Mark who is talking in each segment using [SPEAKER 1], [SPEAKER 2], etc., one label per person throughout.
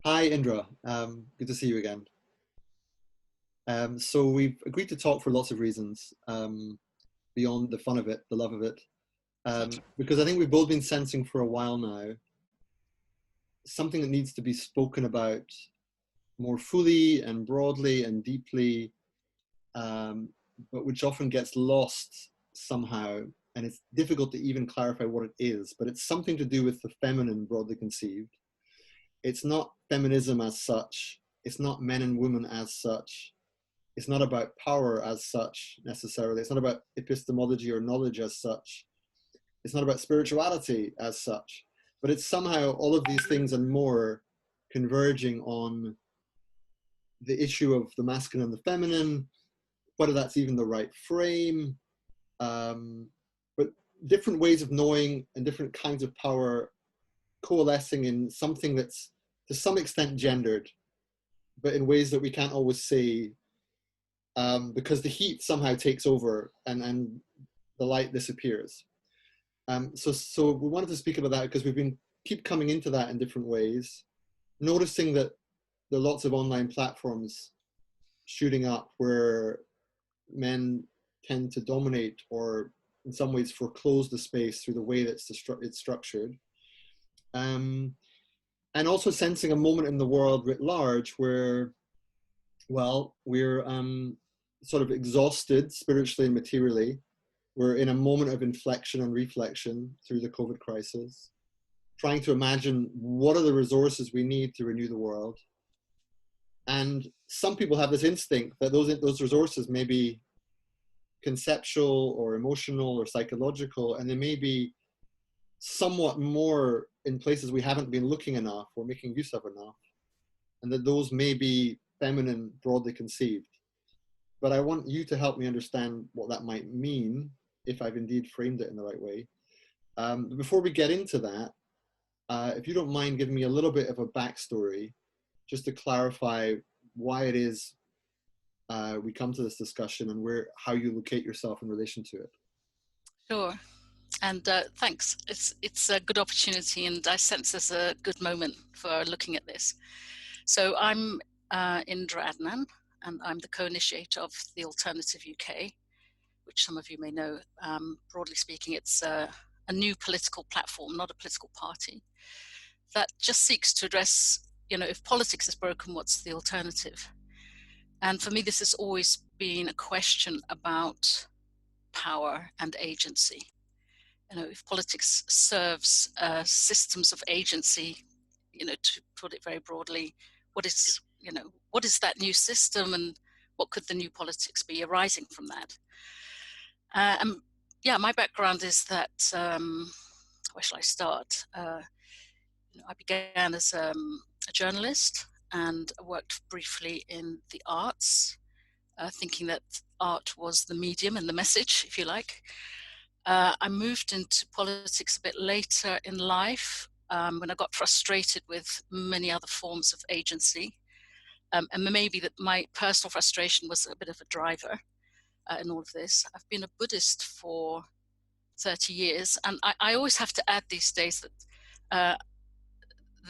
[SPEAKER 1] Hi, Indra. Good to see you again. So we've agreed to talk for lots of reasons, beyond the fun of it, the love of it,
[SPEAKER 2] Thank you.
[SPEAKER 1] because I think we've both been sensing for a while now something that needs to be spoken about more fully and broadly and deeply, but which often gets lost somehow, and it's difficult to even clarify what it is. But it's something to do with the feminine, broadly conceived. It's not feminism as such. It's not men and women as such. It's not about power as such necessarily. It's not about epistemology or knowledge as such. It's not about spirituality as such. But it's somehow all of these things and more converging on the issue of the masculine and the feminine, whether that's even the right frame, but different ways of knowing and different kinds of power coalescing in something that's to some extent gendered, but in ways that we can't always say, because the heat somehow takes over and the light disappears. So we wanted to speak about that because we've been keep coming into that in different ways, noticing that there are lots of online platforms shooting up where men tend to dominate or in some ways foreclose the space through the way that it's structured. Um, and also sensing a moment in the world writ large where, well, we're sort of exhausted spiritually and materially. We're in a moment of inflection and reflection through the COVID crisis, trying to imagine what are the resources we need to renew the world. And some people have this instinct that those resources may be conceptual or emotional or psychological, and they may be somewhat more in places we haven't been looking enough or making use of enough, and that those may be feminine, broadly conceived. But I want you to help me understand what that might mean if I've indeed framed it in the right way. But before we get into that, if you don't mind giving me a little bit of a backstory, just to clarify why it is we come to this discussion and how you locate yourself in relation to it.
[SPEAKER 2] Sure. And thanks. It's a good opportunity, and I sense there's a good moment for looking at this. So I'm Indra Adnan, and I'm the co-initiator of the Alternative UK, which some of you may know. Broadly speaking, it's a new political platform, not a political party, that just seeks to address, if politics is broken, what's the alternative? And for me, this has always been a question about power and agency. If politics serves systems of agency, to put it very broadly, what is that new system, and what could the new politics be arising from that? And yeah, my background is that, where shall I start? I began as a journalist and worked briefly in the arts, thinking that art was the medium and the message, if you like. I moved into politics a bit later in life, when I got frustrated with many other forms of agency. And maybe that my personal frustration was a bit of a driver in all of this. I've been a Buddhist for 30 years, and I always have to add these days that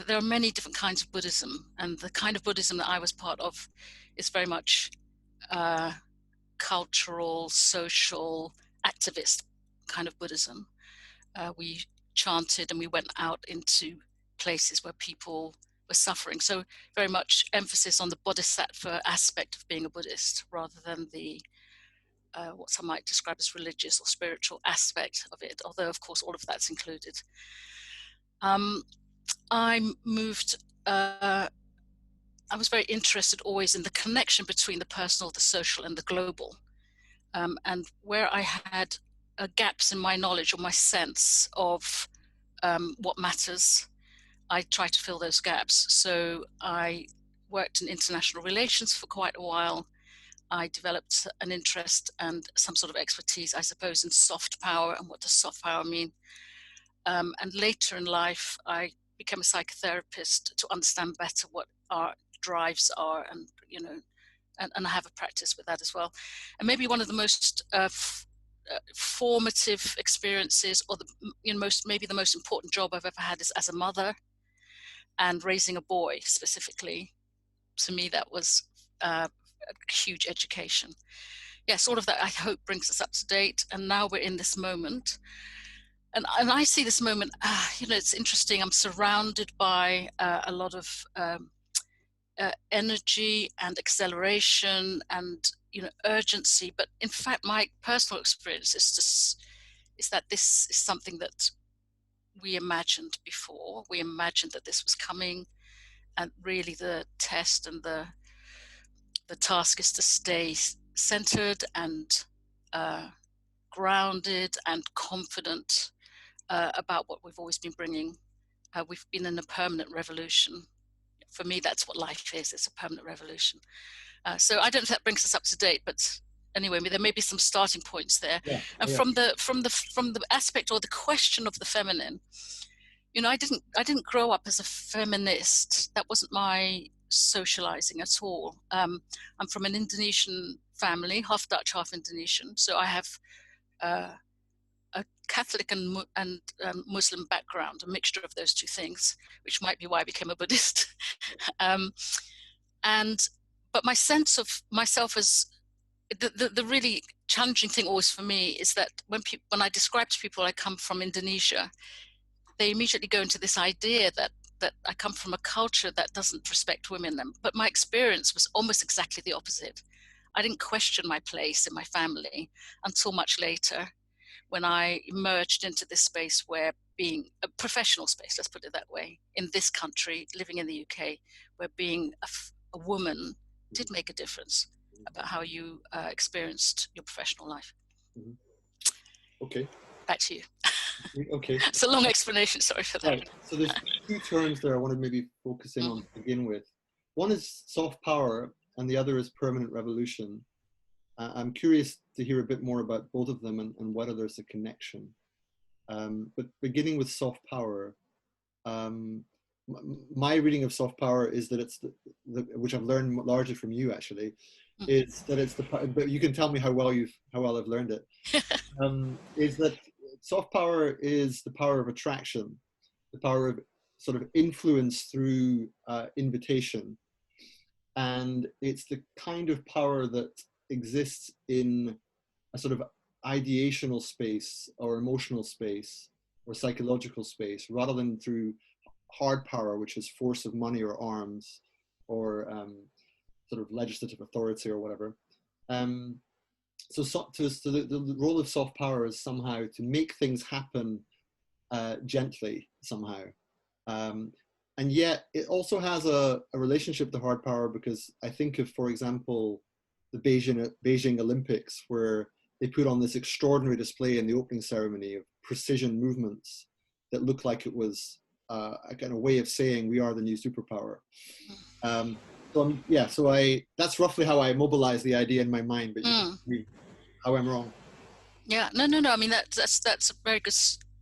[SPEAKER 2] there are many different kinds of Buddhism, and the kind of Buddhism that I was part of is very much cultural, social, activist kind of Buddhism. We chanted and we went out into places where people were suffering. So very much emphasis on the bodhisattva aspect of being a Buddhist rather than the what some might describe as religious or spiritual aspect of it, although of course all of that's included. I moved, I was very interested always in the connection between the personal, the social, and the global. And where I had gaps in my knowledge or my sense of what matters, I try to fill those gaps. So I worked in international relations for quite a while. I developed an interest and some sort of expertise, I suppose, in soft power and what does soft power mean. And later in life, I became a psychotherapist to understand better what our drives are, and and I have a practice with that as well. And maybe one of the most formative experiences, or maybe the most important job I've ever had, is as a mother. and raising a boy specifically, to me, that was a huge education. Yes, all of that, I hope, brings us up to date. And now we're in this moment. And I see this moment, it's interesting. I'm surrounded by a lot of energy and acceleration and, urgency. But in fact, my personal experience is that this is something that we imagined before. We imagined that this was coming. And really the test and the task is to stay centered and grounded and confident about what we've always been bringing. We've been in a permanent revolution. For me, that's what life is. It's a permanent revolution. So I don't know if that brings us up to date, but anyway, there may be some starting points there.
[SPEAKER 1] Yeah.
[SPEAKER 2] And
[SPEAKER 1] Yeah.
[SPEAKER 2] from the aspect or the question of the feminine, I didn't grow up as a feminist. That wasn't my socializing at all. I'm from an Indonesian family, half Dutch, half Indonesian. So I have a Catholic and Muslim background, a mixture of those two things, which might be why I became a Buddhist. But my sense of myself as the really challenging thing always for me is that when I describe to people I come from Indonesia, they immediately go into this idea that I come from a culture that doesn't respect women. But my experience was almost exactly the opposite. I didn't question my place in my family until much later, when I emerged into this space where being a professional space, let's put it that way, in this country, living in the UK, where being a woman did make a difference about how you experienced your professional life.
[SPEAKER 1] Okay.
[SPEAKER 2] Back to you.
[SPEAKER 1] Okay.
[SPEAKER 2] It's a long explanation, sorry for that.
[SPEAKER 1] Right. So there's two terms there I want to maybe focus in on to begin with. One is soft power and the other is permanent revolution. I'm curious to hear a bit more about both of them and whether there's a connection. But beginning with soft power, my reading of soft power is that it's which I've learned largely from you actually, is that it's but you can tell me how well I've learned it. Is that soft power is the power of attraction, the power of sort of influence through invitation, and it's the kind of power that exists in a sort of ideational space or emotional space or psychological space, rather than through hard power, which is force of money or arms or sort of legislative authority or whatever. So the role of soft power is somehow to make things happen gently somehow. And yet it also has a relationship to hard power, because I think of, for example, the Beijing Olympics, where they put on this extraordinary display in the opening ceremony of precision movements that looked like it was a kind of way of saying we are the new superpower. That's roughly how I mobilize the idea in my mind, but you can tell me how I'm wrong.
[SPEAKER 2] Yeah, no. I mean, that's a very good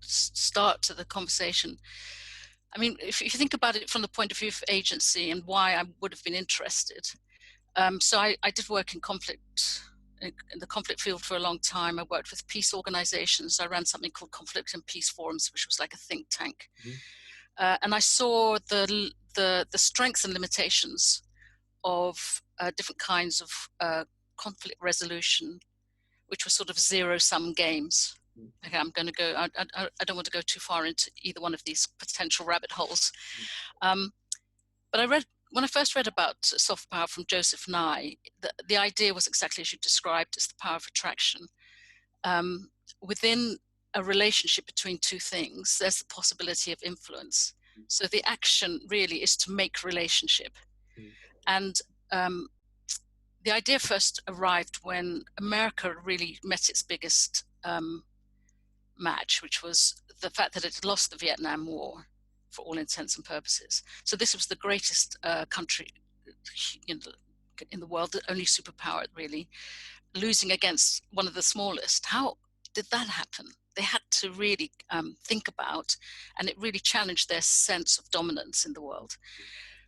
[SPEAKER 2] start to the conversation. I mean, if you think about it from the point of view of agency and why I would have been interested. So I did work in the conflict field for a long time. I worked with peace organizations. I ran something called Conflict and Peace Forums, which was like a think tank. And I saw the strengths and limitations of different kinds of conflict resolution, which were sort of zero-sum games. Okay, I'm going to go, I don't want to go too far into either one of these potential rabbit holes. But when I first read about soft power from Joseph Nye, the idea was exactly as you described, it's the power of attraction. Within a relationship between two things, there's the possibility of influence. So the action really is to make relationship. And the idea first arrived when America really met its biggest match, which was the fact that it had lost the Vietnam War for all intents and purposes. So this was the greatest country in the world, the only superpower really, losing against one of the smallest. How did that happen? They had to really think about, and it really challenged their sense of dominance in the world.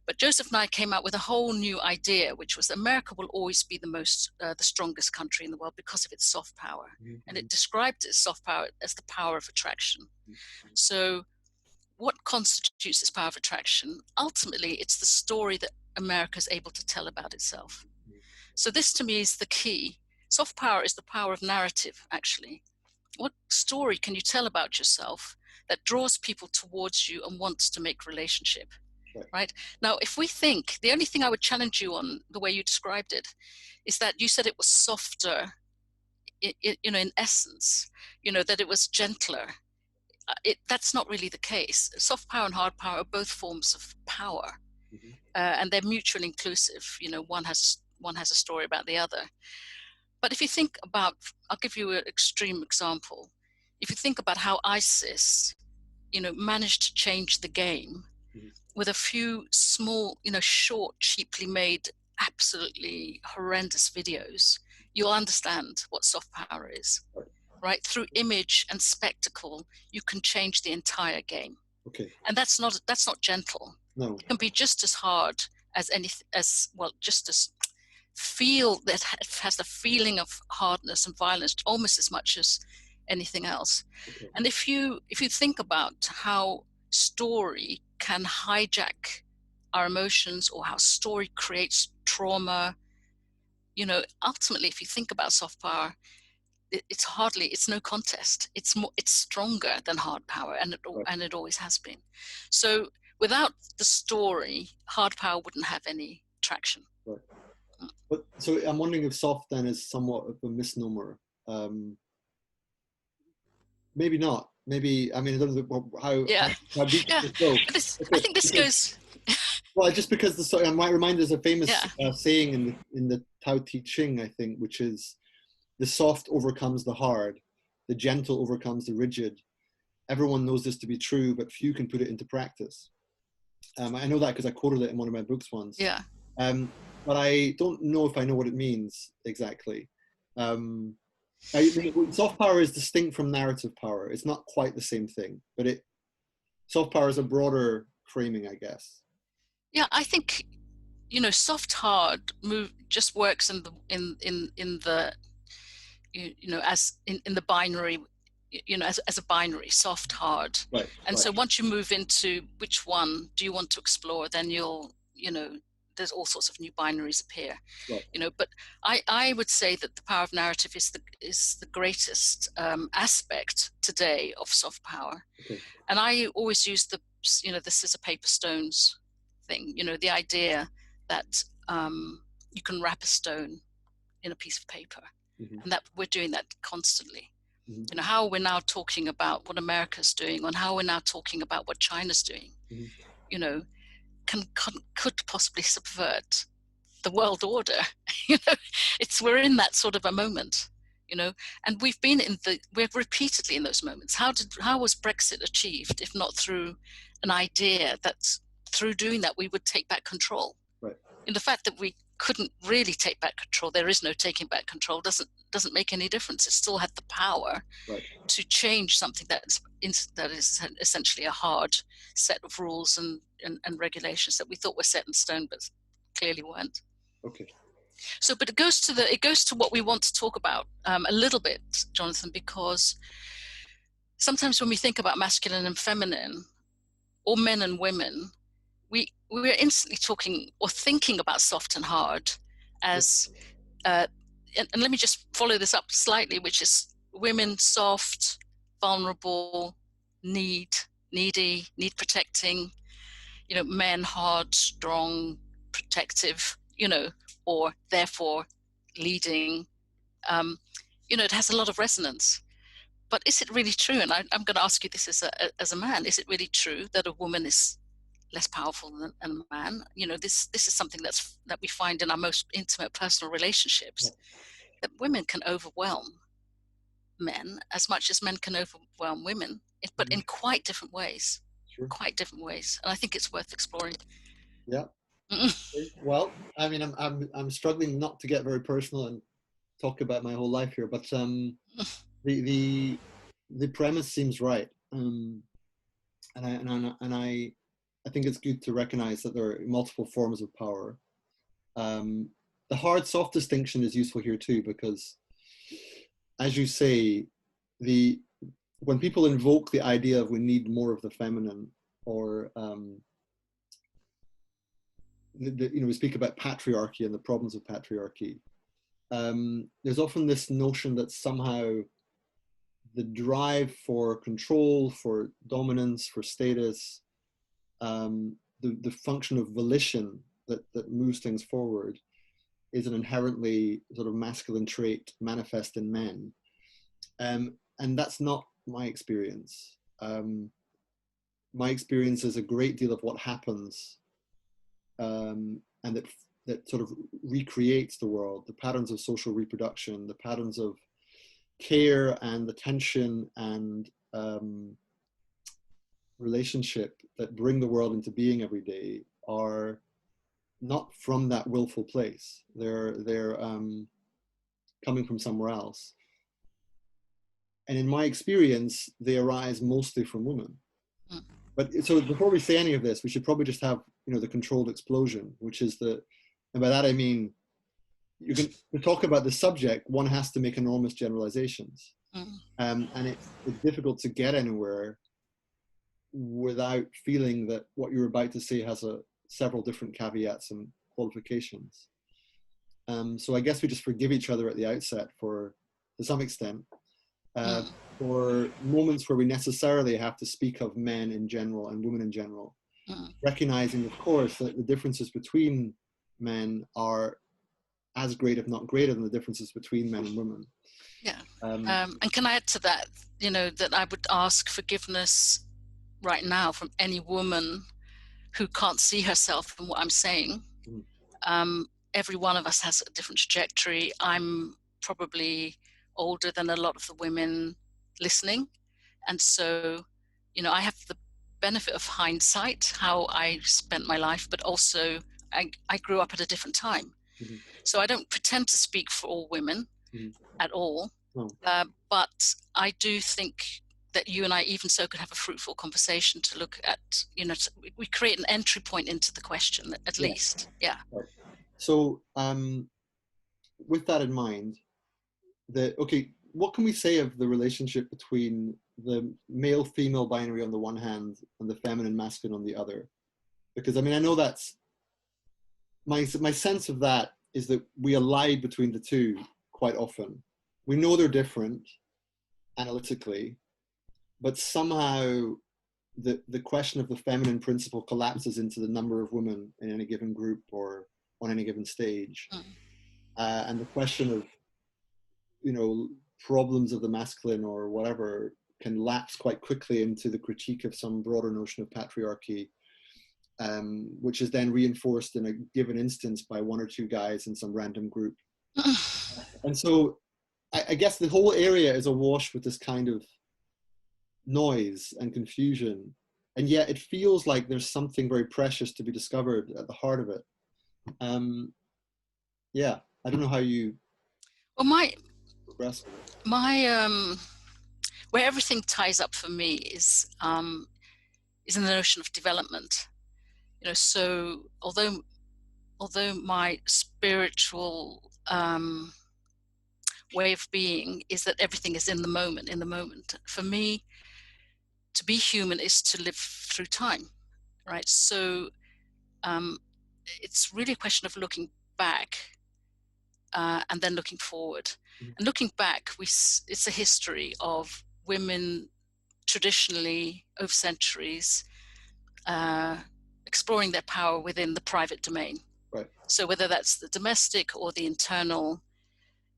[SPEAKER 2] But Joseph Nye came out with a whole new idea, which was America will always be the strongest country in the world because of its soft power. And it described its soft power as the power of attraction. So what constitutes its power of attraction? Ultimately, it's the story that America is able to tell about itself. So this to me is the key. Soft power is the power of narrative, actually. What story can you tell about yourself that draws people towards you and wants to make relationship, right? Now, if we think, the only thing I would challenge you on the way you described it is that you said it was softer, in essence, that it was gentler. That's not really the case. Soft power and hard power are both forms of power, and they're mutually inclusive. One has a story about the other. But if you think about, I'll give you an extreme example. If you think about how ISIS, managed to change the game with a few small, short, cheaply made, absolutely horrendous videos, you'll understand what soft power is. Right? Through image and spectacle, you can change the entire game.
[SPEAKER 1] Okay.
[SPEAKER 2] And that's not gentle.
[SPEAKER 1] No.
[SPEAKER 2] It can be just as hard as just as feel that has the feeling of hardness and violence almost as much as anything else.
[SPEAKER 1] Okay.
[SPEAKER 2] And if you think about how story can hijack our emotions, or how story creates trauma, ultimately, if you think about soft power, it's no contest. It's stronger than hard power, and it always has been. So without the story, hard power wouldn't have any traction.
[SPEAKER 1] Right. But so I'm wondering if soft then is somewhat of a misnomer. Maybe not. Maybe, I mean, I don't know how deep this goes.
[SPEAKER 2] I think this goes.
[SPEAKER 1] Well, just because I might remind us a famous saying in the Tao Te Ching, I think, which is, the soft overcomes the hard, the gentle overcomes the rigid. Everyone knows this to be true, but few can put it into practice. I know that because I quoted it in one of my books once.
[SPEAKER 2] Yeah.
[SPEAKER 1] But I don't know if I know what it means exactly. Soft power is distinct from narrative power. It's not quite the same thing, but soft power is a broader framing, I guess.
[SPEAKER 2] Yeah, I think, soft hard move just works in the as in the binary, as a binary, soft, hard.
[SPEAKER 1] Right.
[SPEAKER 2] And so once you move into which one do you want to explore, then there's all sorts of new binaries appear.
[SPEAKER 1] Right.
[SPEAKER 2] But I would say that the power of narrative is the greatest aspect today of soft power.
[SPEAKER 1] Okay.
[SPEAKER 2] And I always use the scissor paper stones thing, the idea that you can wrap a stone in a piece of paper, and that we're doing that constantly. How we're now talking about what America's doing, and how we're now talking about what China's doing, could possibly subvert the world order. We're in that sort of a moment, and we're repeatedly in those moments. How was Brexit achieved if not through an idea that through doing that we would take back control?
[SPEAKER 1] Right.
[SPEAKER 2] And the fact that we couldn't really take back control, there is no taking back control, doesn't make any difference. It still had the power to change something that is essentially a hard set of rules and regulations that we thought were set in stone, but clearly weren't.
[SPEAKER 1] Okay.
[SPEAKER 2] So, but it goes to what we want to talk about a little bit, Jonathan, because sometimes when we think about masculine and feminine, or men and women, we're instantly talking or thinking about soft and hard as, and let me just follow this up slightly, which is women soft, vulnerable, needy, need protecting, men hard, strong, protective, or therefore leading. It has a lot of resonance. But is it really true? And I'm going to ask you this as a man: is it really true that a woman is less powerful than a man? This is something that we find in our most intimate personal relationships, that women can overwhelm men as much as men can overwhelm women, but in quite different ways. Sure. Quite different ways, and I think it's worth exploring.
[SPEAKER 1] Yeah. Well, I mean, I'm struggling not to get very personal and talk about my whole life here, but the premise seems right, and I think it's good to recognize that there are multiple forms of power. The hard soft distinction is useful here too, because, as you say, when people invoke the idea of we need more of the feminine, or we speak about patriarchy and the problems of patriarchy. There's often this notion that somehow the drive for control, for dominance, for status, the function of volition that moves things forward is an inherently sort of masculine trait manifest in men. And that's not my experience. My experience is a great deal of what happens and that sort of recreates the world, the patterns of social reproduction, the patterns of care and attention and relationship that bring the world into being every day are not from that willful place. They're coming from somewhere else. And in my experience, they arise mostly from women. But so before we say any of this, we should probably just have, the controlled explosion, which is and by that I mean, to talk about the subject, one has to make enormous generalizations. And it's difficult to get anywhere without feeling that what you're about to say has several different caveats and qualifications. So I guess we just forgive each other at the outset to some extent, for moments where we necessarily have to speak of men in general and women in general, recognizing, of course, that the differences between men are as great, if not greater, than the differences between men and women.
[SPEAKER 2] Yeah. And can I add to that, that I would ask forgiveness right now from any woman who can't see herself in what I'm saying. Every one of us has a different trajectory. I'm probably older than a lot of the women listening. And so, I have the benefit of hindsight, how I spent my life, but also I grew up at a different time. So I don't pretend to speak for all women at all. But I do think that you and I even so could have a fruitful conversation to look at, we create an entry point into the question at least. Yeah.
[SPEAKER 1] Right. So with that in mind, what can we say of the relationship between the male-female binary on the one hand and the feminine-masculine on the other? Because I know that's my sense of that is that we elide between the two quite often. We know they're different analytically, but somehow the question of the feminine principle collapses into the number of women in any given group or on any given stage. And the question of, problems of the masculine or whatever can lapse quite quickly into the critique of some broader notion of patriarchy, which is then reinforced in a given instance by one or two guys in some random group. And so I guess the whole area is awash with this kind of noise and confusion, and yet it feels like there's something very precious to be discovered at the heart of it. I don't know how you progress with it.
[SPEAKER 2] Where everything ties up for me is in the notion of development. So although my spiritual way of being is that everything is in the moment. For me, to be human is to live through time, right? So it's really a question of looking back and then looking forward. And looking back, it's a history of women traditionally over centuries exploring their power within the private domain.
[SPEAKER 1] Right.
[SPEAKER 2] So whether that's the domestic or the internal,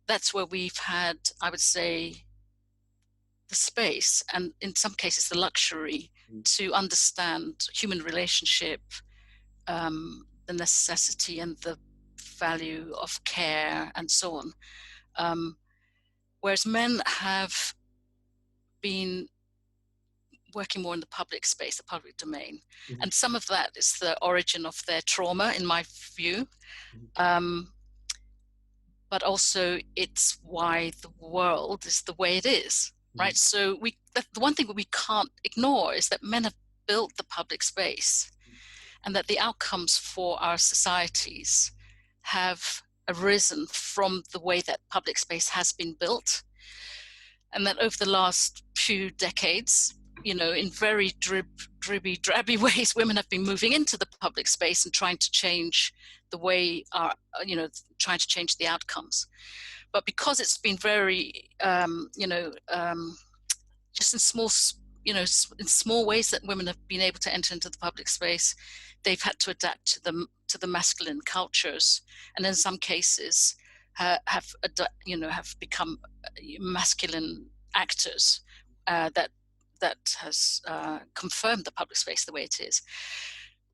[SPEAKER 2] that's where we've had, I would say, the space and in some cases the luxury to understand human relationship, the necessity and the value of care and so on. Whereas men have been working more in the public space, the public domain. And some of that is the origin of their trauma, in my view. But also it's why the world is the way it is, right? So the one thing that we can't ignore is that men have built the public space and that the outcomes for our societies have arisen from the way that public space has been built. And that over the last few decades, you know, in very drabby ways, women have been moving into the public space and trying to change the way our, you know, trying to change the outcomes. But because it's been very, you know, just in small, you know, in small ways that women have been able to enter into the public space, they've had to adapt to the masculine cultures, and in some cases have become masculine actors that has confirmed the public space the way it is.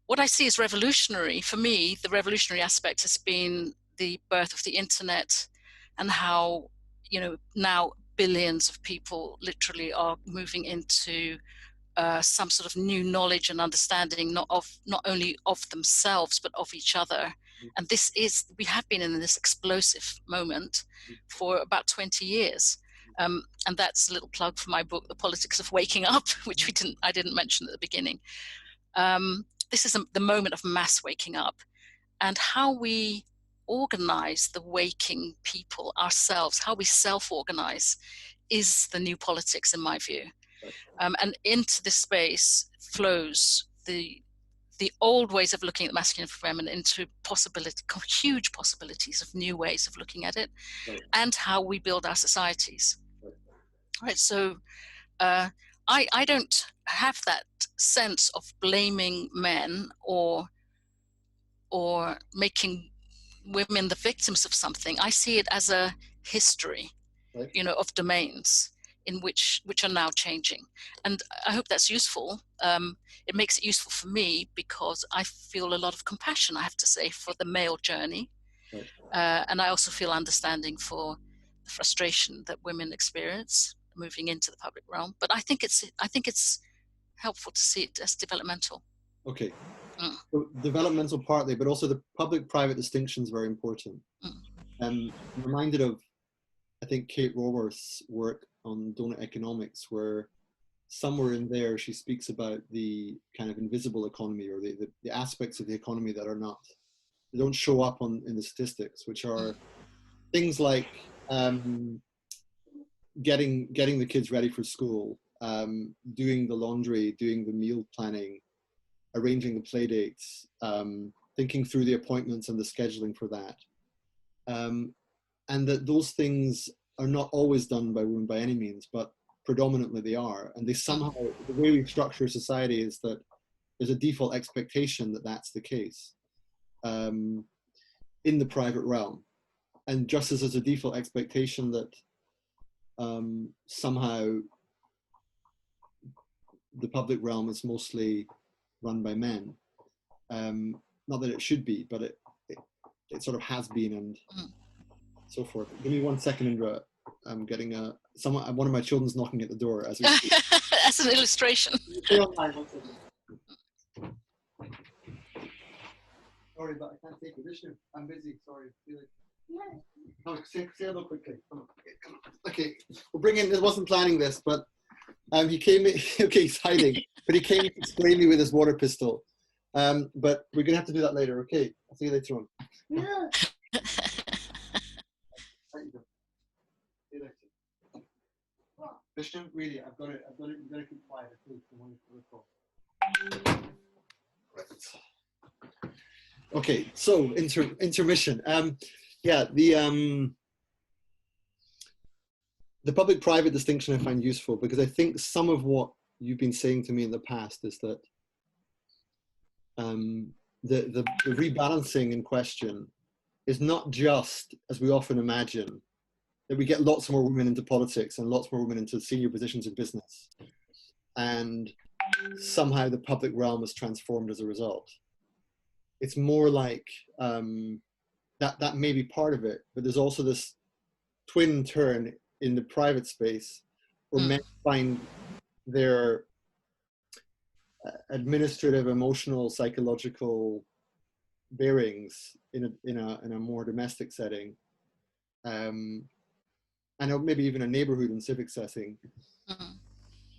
[SPEAKER 2] What I see as revolutionary, for me, the revolutionary aspect has been the birth of the internet, and how, you know, now billions of people literally are moving into some sort of new knowledge and understanding, not only of themselves but of each other. And we have been in this explosive moment for about 20 years. And that's a little plug for my book, The Politics of Waking Up, which I didn't mention at the beginning. This is the moment of mass waking up, and how we organize the waking people ourselves, how we self-organize, is the new politics in my view. And into this space flows the old ways of looking at masculine and feminine into huge possibilities of new ways of looking at it, and how we build our societies. Right. So I don't have that sense of blaming men or making women the victims of something. I see it as a history, you know, of domains in which are now changing, and I hope that's useful. It makes it useful for me because I feel a lot of compassion, I have to say, for the male journey, and I also feel understanding for the frustration that women experience moving into the public realm. But I think it's helpful to see it as developmental.
[SPEAKER 1] Okay. So developmental partly, but also the public-private distinction is very important. I'm reminded of, I think, Kate Raworth's work on donut economics, where somewhere in there she speaks about the kind of invisible economy, or the aspects of the economy that they don't show up in the statistics, which are things like getting the kids ready for school, doing the laundry, doing the meal planning, arranging the play dates, thinking through the appointments and the scheduling for that. And that those things are not always done by women by any means, but predominantly they are. And they somehow, the way we structure society is that there's a default expectation that that's the case in the private realm. And just as there's a default expectation that somehow the public realm is mostly run by men. Not that it should be, but it sort of has been, and so forth. Give me 1 second, Indra. I'm getting one of my children's knocking at the door as we speak.
[SPEAKER 2] That's an illustration.
[SPEAKER 1] Sorry, but I can't take it. I'm busy. Sorry. No, say hello quickly. Come on. Okay, we'll bring in. I wasn't planning this, but he came in. Okay, he's hiding, but he came to spray me with his water pistol. But we're gonna have to do that later. Okay, I'll see you later on. No. Vishnu, really, I've got it. You've got to keep quiet. Please, okay, so intermission. Yeah, the public-private distinction I find useful, because I think some of what you've been saying to me in the past is that the rebalancing in question is not just, as we often imagine, that we get lots more women into politics and lots more women into senior positions in business, and somehow the public realm is transformed as a result. It's more like that may be part of it, but there's also this twin turn in the private space where men find their administrative, emotional, psychological bearings in a more domestic setting, and maybe even a neighborhood and civic setting,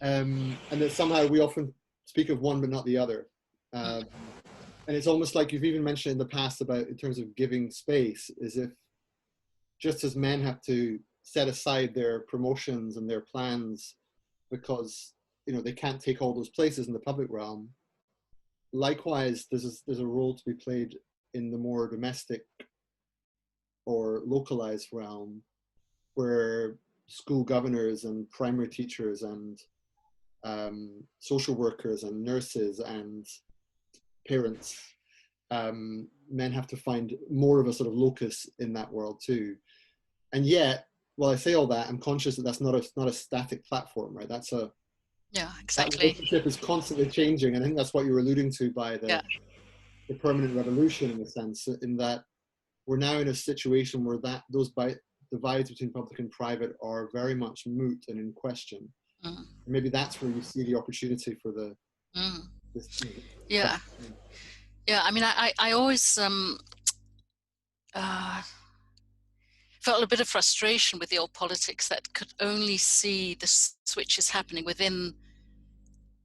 [SPEAKER 1] and that somehow we often speak of one but not the other. And it's almost like you've even mentioned in the past about, in terms of giving space, as if just as men have to set aside their promotions and their plans because they can't take all those places in the public realm. Likewise, there's a role to be played in the more domestic or localized realm, where school governors and primary teachers and social workers and nurses and parents, men have to find more of a sort of locus in that world too. And yet, while I say all that, I'm conscious that that's not a static platform, right?
[SPEAKER 2] Yeah,
[SPEAKER 1] That
[SPEAKER 2] exactly.
[SPEAKER 1] relationship is constantly changing. And I think that's what you were alluding to by the permanent revolution, in a sense, in that we're now in a situation where those divides between public and private are very much moot and in question.
[SPEAKER 2] Mm.
[SPEAKER 1] Maybe that's where you see the opportunity for
[SPEAKER 2] Yeah. I mean, I always felt a bit of frustration with the old politics that could only see the switches happening within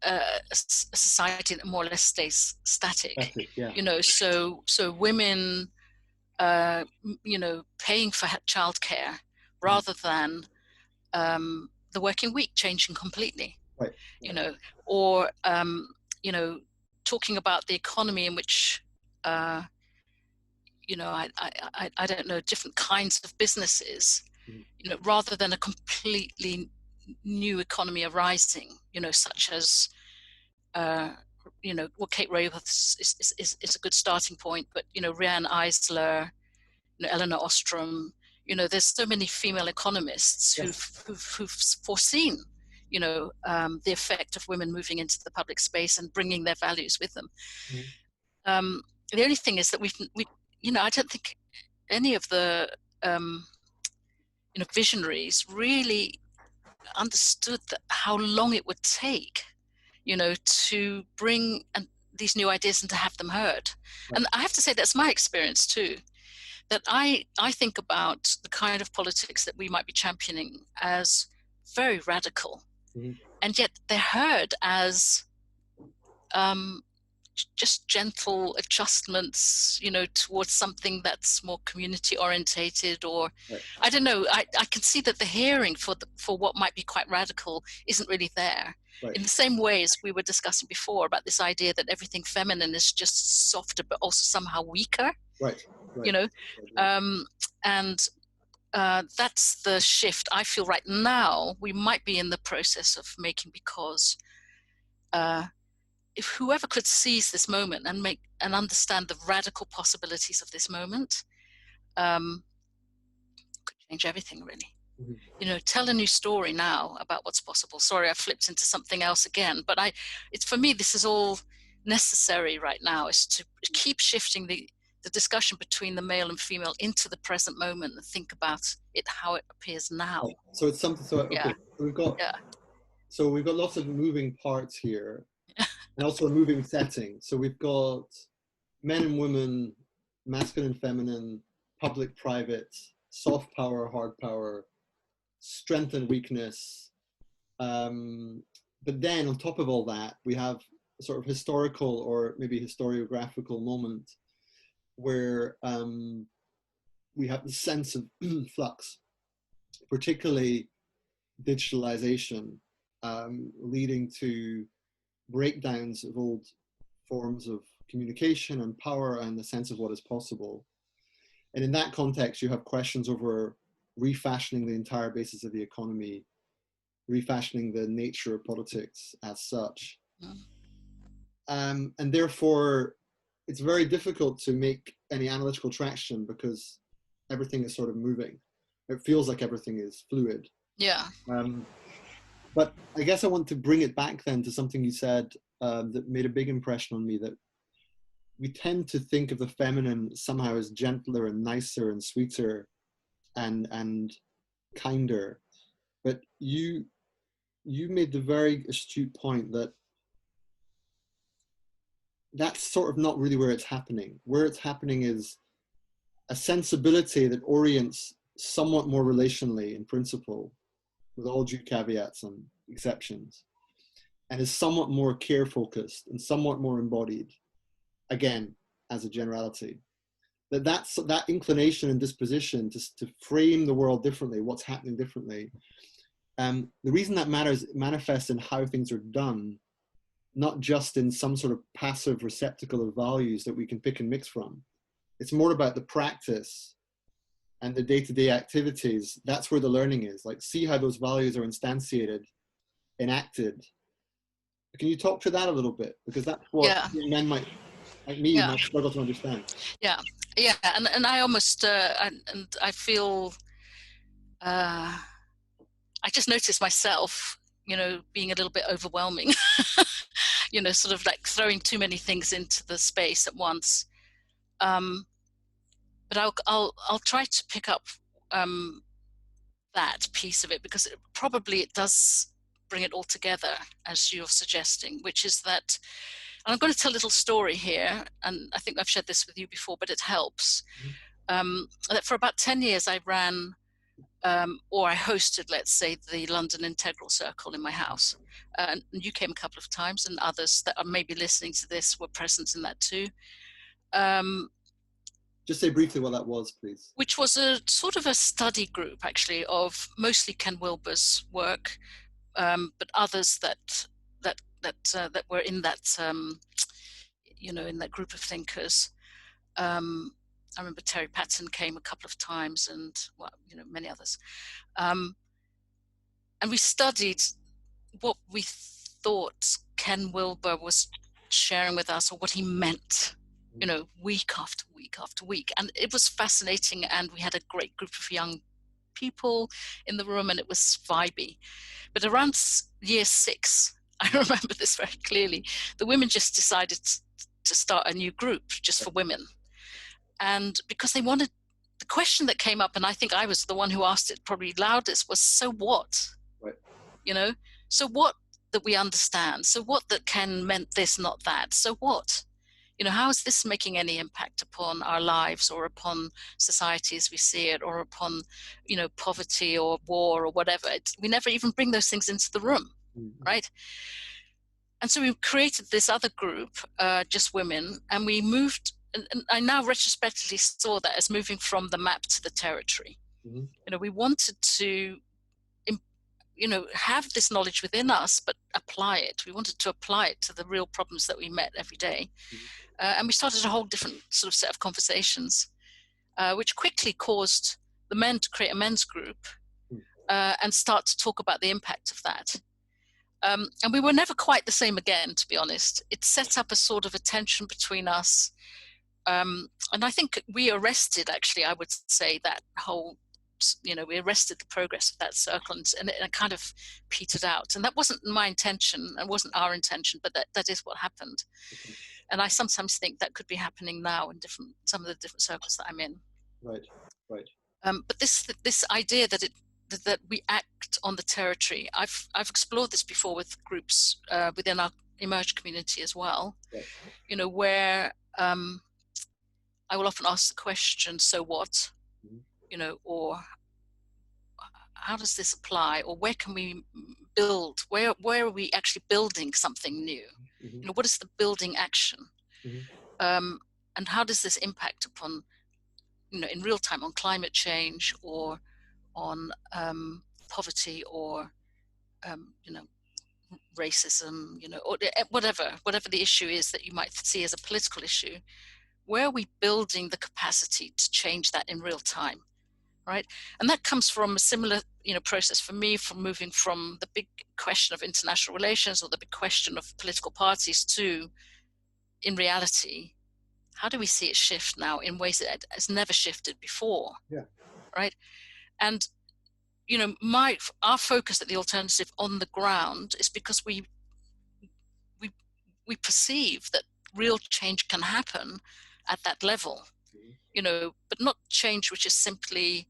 [SPEAKER 2] a society that more or less stays static. So women, paying for childcare rather than the working week changing completely.
[SPEAKER 1] Right.
[SPEAKER 2] Or talking about the economy in which I don't know, different kinds of businesses, rather than a completely new economy arising, such as Kate Raworth is a good starting point, but Riane, Eisler, Eleanor Ostrom, there's so many female economists who've foreseen the effect of women moving into the public space and bringing their values with them. The only thing is that we I don't think any of the visionaries really understood how long it would take to bring these new ideas and to have them heard. Right. And I have to say that's my experience too, that I think about the kind of politics that we might be championing as very radical, and yet they're heard as just gentle adjustments, towards something that's more community orientated, or right. I don't know. I can see that the hearing for what might be quite radical isn't really there. Right. In the same way as we were discussing before about this idea that everything feminine is just softer, but also somehow weaker. Right. And that's the shift I feel right now we might be in the process of making, because if whoever could seize this moment and understand the radical possibilities of this moment, could change everything, really. Mm-hmm. Tell a new story now about what's possible. Sorry, I flipped into something else again, but it's for me, this is all necessary right now, is to keep shifting the discussion between the male and female into the present moment and think about it how it appears now. Right. So it's something. So okay, yeah. So we've got lots of moving parts here. And also a moving setting. So we've got men and women, masculine, feminine, public, private, soft power, hard power, strength and weakness. But then on top of all that, we have a sort of historical or maybe historiographical moment where we have the sense of flux, particularly digitalization, leading to breakdowns of old forms of communication and power and the sense of what is possible. And in that context, you have questions over refashioning the entire basis of the economy, refashioning the nature of politics as such. And therefore, it's very difficult to make any analytical traction because everything is sort of moving. It feels like everything is fluid. Yeah. But I guess I want to bring it back then to something you said that made a big impression on me, that we tend to think of the feminine somehow as gentler and nicer and sweeter and kinder. But you made the very astute point that that's sort of not really where it's happening. Where it's happening is a sensibility that orients somewhat more relationally in principle, with all due caveats and exceptions, and is somewhat more care focused and somewhat more embodied, again, as a generality. That inclination and disposition to frame the world differently, what's happening differently,
[SPEAKER 1] the reason that matters manifests in how things are done, not just in some sort of passive receptacle of values that we can pick and mix from. It's more about the practice and the day-to-day activities. That's where the learning is. Like, see how those values are instantiated, enacted. Can you talk to that a little bit? Because that's what men might, like me, might struggle to understand.
[SPEAKER 2] Yeah, and I almost, and I feel, I just noticed myself, being a little bit overwhelming, sort of like throwing too many things into the space at once. But I'll try to pick up that piece of it, because it does bring it all together, as you're suggesting, which is that, and I'm going to tell a little story here, and I think I've shared this with you before, but it helps. That for about 10 years I ran, or I hosted, let's say, the London Integral Circle in my house. And you came a couple of times, and others that are maybe listening to this were present in that too.
[SPEAKER 1] Just say briefly what that was, please.
[SPEAKER 2] Which was a sort of a study group, actually, of mostly Ken Wilber's work, but others that were in that, in that group of thinkers. I remember Terry Patton came a couple of times, and many others. And we studied what we thought Ken Wilber was sharing with us, or what he meant, week after week after week. And it was fascinating, and we had a great group of young people in the room, and it was vibey. But around year 6, I remember this very clearly, the women just decided to start a new group just for women. And because they wanted, the question that came up, and I think I was the one who asked it probably loudest, was, so what?
[SPEAKER 1] Right.
[SPEAKER 2] So what that we understand? So what that Ken meant this, not that? So what? How is this making any impact upon our lives, or upon society as we see it, or upon, poverty or war or whatever? We never even bring those things into the room, right? And so we created this other group, just women, and we moved, and I now retrospectively saw that as moving from the map to the territory. We wanted to, have this knowledge within us, but apply it. We wanted to apply it to the real problems that we met every day. And we started a whole different sort of set of conversations, which quickly caused the men to create a men's group and start to talk about the impact of that. And we were never quite the same again, to be honest. It set up a sort of a tension between us. And I think we arrested, actually, I would say, that whole, we arrested the progress of that circle, and it kind of petered out. And that wasn't my intention, and wasn't our intention, but that is what happened. Okay. And I sometimes think that could be happening now in some of the different circles that I'm in.
[SPEAKER 1] Right.
[SPEAKER 2] But this idea that we act on the territory, I've explored this before with groups within our emerged community as well. Right. Where I will often ask the question, so what? Or how does this apply? Or where can we build? Where are we actually building something new? What is the building action? And how does this impact upon, in real time, on climate change, or on poverty, or racism, or whatever the issue is that you might see as a political issue? Where are we building the capacity to change that in real time, right? And that comes from a similar, process for me, from moving from the big question of international relations, or the big question of political parties, to, in reality, how do we see it shift now in ways that has never shifted before?
[SPEAKER 1] Yeah.
[SPEAKER 2] Right? And, our focus at The Alternative on the ground is because we perceive that real change can happen at that level, but not change which is simply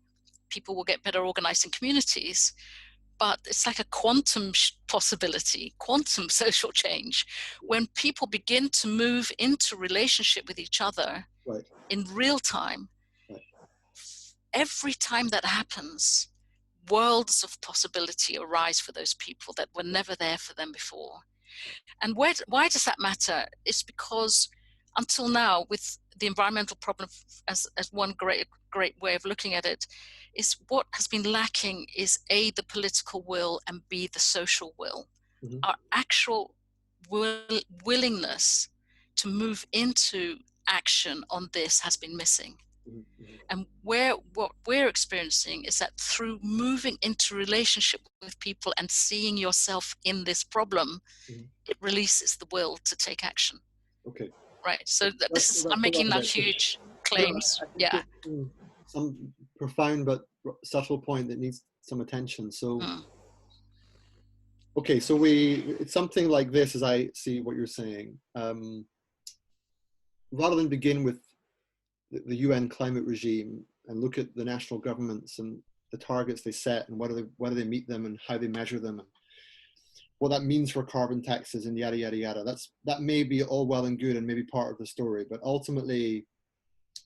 [SPEAKER 2] people will get better organized in communities, but it's like a quantum possibility, quantum social change, when people begin to move into relationship with each other. Right. In real time. Right. Every time that happens, worlds of possibility arise for those people that were never there for them before. And why does that matter? It's because until now, with the environmental problem as one great way of looking at it, is what has been lacking is A, the political will, and B, the social will.
[SPEAKER 1] Mm-hmm.
[SPEAKER 2] Our actual willingness to move into action on this has been missing.
[SPEAKER 1] Mm-hmm.
[SPEAKER 2] And what we're experiencing is that through moving into relationship with people and seeing yourself in this problem,
[SPEAKER 1] Mm-hmm.
[SPEAKER 2] it releases the will to take action.
[SPEAKER 1] Okay.
[SPEAKER 2] Right. So
[SPEAKER 1] That's
[SPEAKER 2] I'm
[SPEAKER 1] a lot
[SPEAKER 2] making
[SPEAKER 1] of
[SPEAKER 2] that
[SPEAKER 1] it.
[SPEAKER 2] huge
[SPEAKER 1] No,
[SPEAKER 2] claims.
[SPEAKER 1] I think
[SPEAKER 2] Yeah.
[SPEAKER 1] it's some profound but subtle point that needs some attention. So, okay, so it's something like this, as I see what you're saying. Rather than begin with the UN climate regime and look at the national governments and the targets they set and whether they meet them and how they measure them and what that means for carbon taxes and yada yada yada. That may be all well and good and maybe part of the story, but ultimately,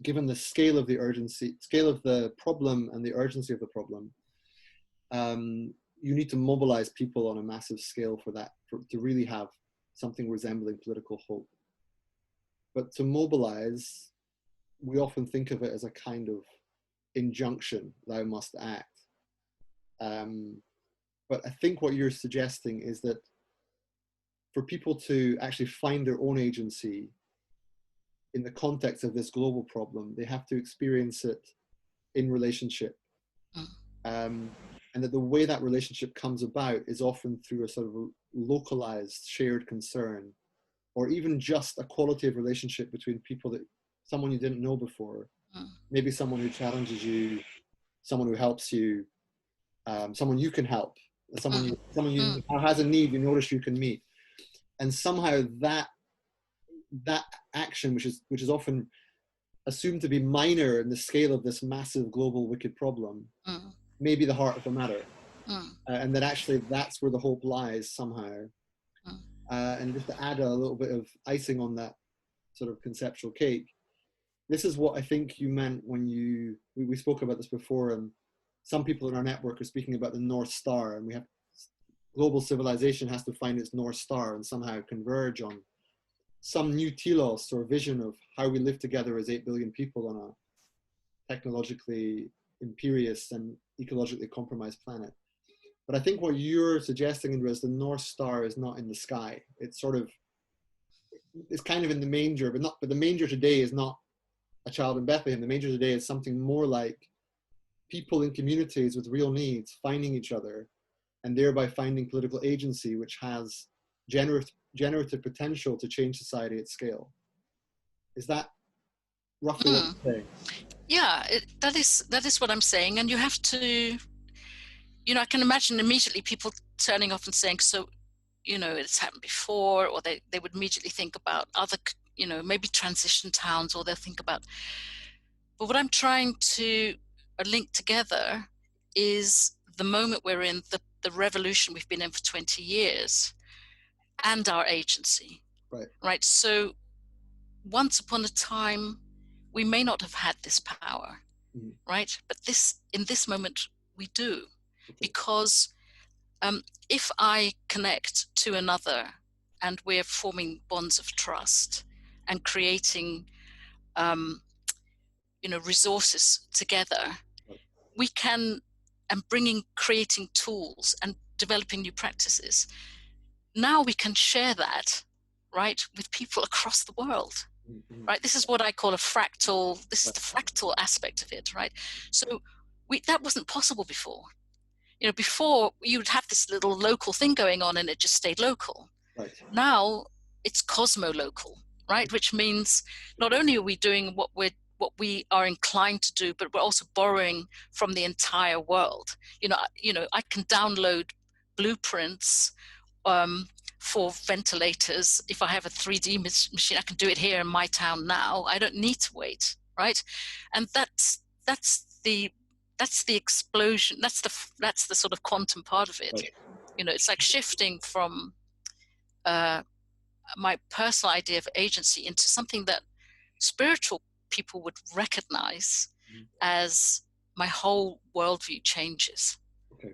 [SPEAKER 1] given the scale of the problem and the urgency of the problem, you need to mobilize people on a massive scale to really have something resembling political hope. But to mobilize, we often think of it as a kind of injunction, thou must act. But I think what you're suggesting is that for people to actually find their own agency in the context of this global problem, they have to experience it in relationship. And that the way that relationship comes about is often through a sort of localized shared concern, or even just a qualitative relationship between people, someone you didn't know before, maybe someone who challenges you, someone who helps you, someone you can help, someone you has a need you notice you can meet. And somehow that action, which is often assumed to be minor in the scale of this massive global wicked problem, may be the heart of the matter. And that actually that's where the hope lies somehow. And just to add a little bit of icing on that sort of conceptual cake, this is what I think you meant when we spoke about this before, and some people in our network are speaking about the North Star, and we have global civilization has to find its North Star and somehow converge on some new telos or vision of how we live together as 8 billion people on a technologically imperious and ecologically compromised planet. But I think what you're suggesting, Indra, is the North Star is not in the sky. It's kind of in the manger, but the manger today is not a child in Bethlehem. The manger today is something more like people in communities with real needs finding each other and thereby finding political agency, which has generative potential to change society at scale. Is that roughly what you're saying?
[SPEAKER 2] Yeah, that is what I'm saying. And you have to, I can imagine immediately people turning off and saying, so, it's happened before, or they would immediately think about other, maybe transition towns, or they'll think about, but what I'm trying to link together is the moment we're in, the revolution we've been in for 20 years, and our agency. Right. So once upon a time, we may not have had this power, right? But in this moment, we do. Because if I connect to another and we're forming bonds of trust and creating, resources together, we can, and creating tools and developing new practices. Now we can share that, right, with people across the world. Right, this is what I call a fractal. This is the fractal aspect of it, right? So that wasn't possible before. Before you'd have this little local thing going on, and it just stayed local.
[SPEAKER 1] Right.
[SPEAKER 2] Now it's cosmo-local, right? Which means not only are we doing what we are inclined to do, but we're also borrowing from the entire world. I can download blueprints for ventilators. If I have a 3D machine, I can do it here in my town now. I don't need to wait, right? And that's the explosion. That's the sort of quantum part of it. Right. It's like shifting from my personal idea of agency into something that spiritual people would recognize as my whole worldview changes. Okay.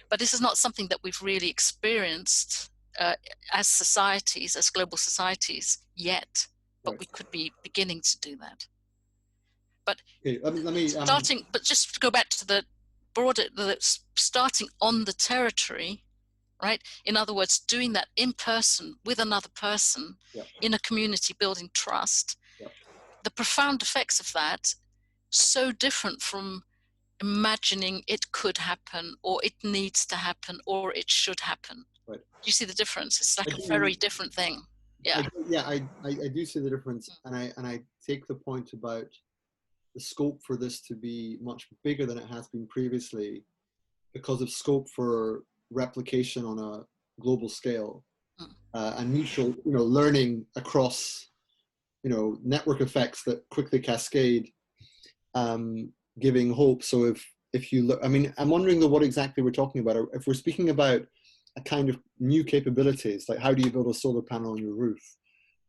[SPEAKER 2] But this is not something that we've really experienced as societies, as global societies yet. but
[SPEAKER 1] Right.
[SPEAKER 2] we could be beginning to do that. But
[SPEAKER 1] Okay, let me
[SPEAKER 2] but just to go back to the broader, starting on the territory, right? In other words, doing that in person with another person,
[SPEAKER 1] yeah,
[SPEAKER 2] in a community, building trust.
[SPEAKER 1] yeah.
[SPEAKER 2] The profound effects of that, so different from imagining it could happen, or it needs to happen, or it should happen.
[SPEAKER 1] Right.
[SPEAKER 2] Do you see the difference? It's like
[SPEAKER 1] I
[SPEAKER 2] a
[SPEAKER 1] do,
[SPEAKER 2] very different thing. Yeah.
[SPEAKER 1] I do see the difference, and I take the point about the scope for this to be much bigger than it has been previously, because of scope for replication on a global scale, and mutual, learning across, network effects that quickly cascade, giving hope. So if you look, I mean, I'm wondering what exactly we're talking about. If we're speaking about a kind of new capabilities, like how do you build a solar panel on your roof,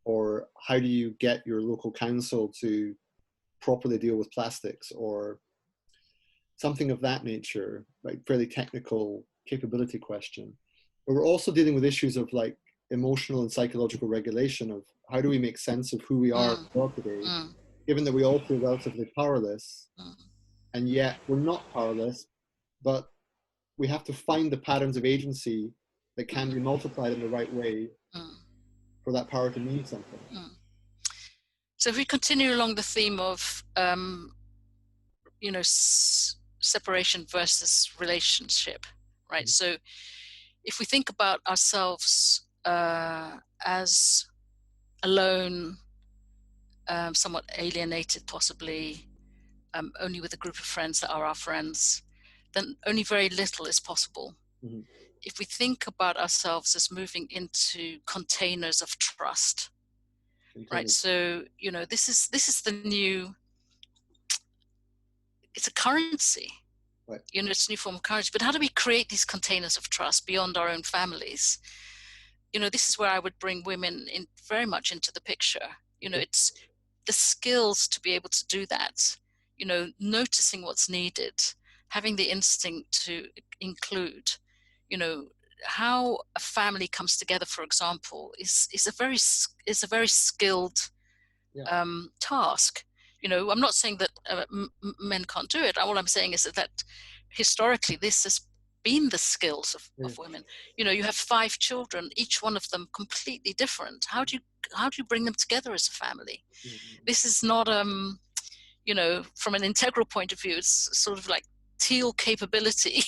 [SPEAKER 1] or how do you get your local council to properly deal with plastics, or something of that nature, like fairly technical capability question. But we're also dealing with issues of like emotional and psychological regulation of how do we make sense of who we are today, given that we all feel relatively powerless, and yet we're not powerless, but we have to find the patterns of agency that can be multiplied in the right way for that power to mean something.
[SPEAKER 2] So if we continue along the theme of, separation versus relationship, right?
[SPEAKER 1] Mm-hmm.
[SPEAKER 2] So if we think about ourselves as alone, somewhat alienated, possibly, only with a group of friends that are our friends, then only very little is possible.
[SPEAKER 1] Mm-hmm.
[SPEAKER 2] If we think about ourselves as moving into containers of trust, right? So, this is the new, it's a currency,
[SPEAKER 1] right?
[SPEAKER 2] It's a new form of currency. But how do we create these containers of trust beyond our own families? This is where I would bring women in very much into the picture. It's the skills to be able to do that, noticing what's needed, having the instinct to include, how a family comes together, for example, is a very skilled task. I'm not saying that men can't do it. All I'm saying is that historically this has been the skills of women. You have 5 children, each one of them completely different. How do you bring them together as a family? This is not from an integral point of view, it's sort of like teal capability.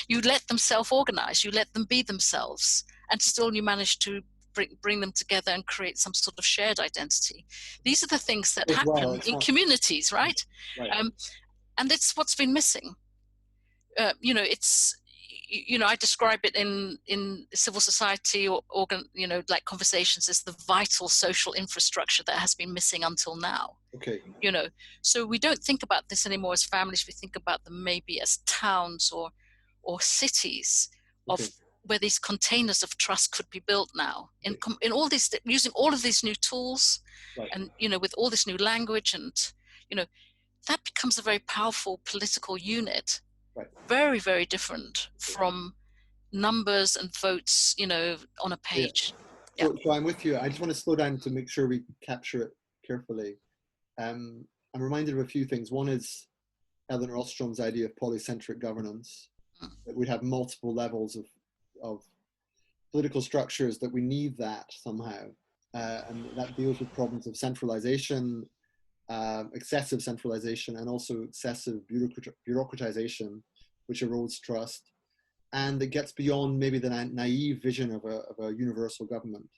[SPEAKER 2] You let them self-organize, you let them be themselves, and still you manage to bring them together and create some sort of shared identity. These are the things that happen in communities, right? And it's what's been missing. It's, I describe it in civil society or like conversations as the vital social infrastructure that has been missing until now.
[SPEAKER 1] Okay.
[SPEAKER 2] So we don't think about this anymore as families. We think about them maybe as towns or cities of where these containers of trust could be built now in all these, using all of these new tools, and with all this new language, and that becomes a very powerful political unit. Very, very different from numbers and votes, on a page.
[SPEAKER 1] So I'm with you. I just want to slow down to make sure we capture it carefully. I'm reminded of a few things. One is Elinor Ostrom's idea of polycentric governance, that we'd have multiple levels of political structures, that we need that somehow. And that deals with problems of centralization, excessive centralization, and also excessive bureaucratization, which erodes trust. And it gets beyond maybe the naive vision of a universal government,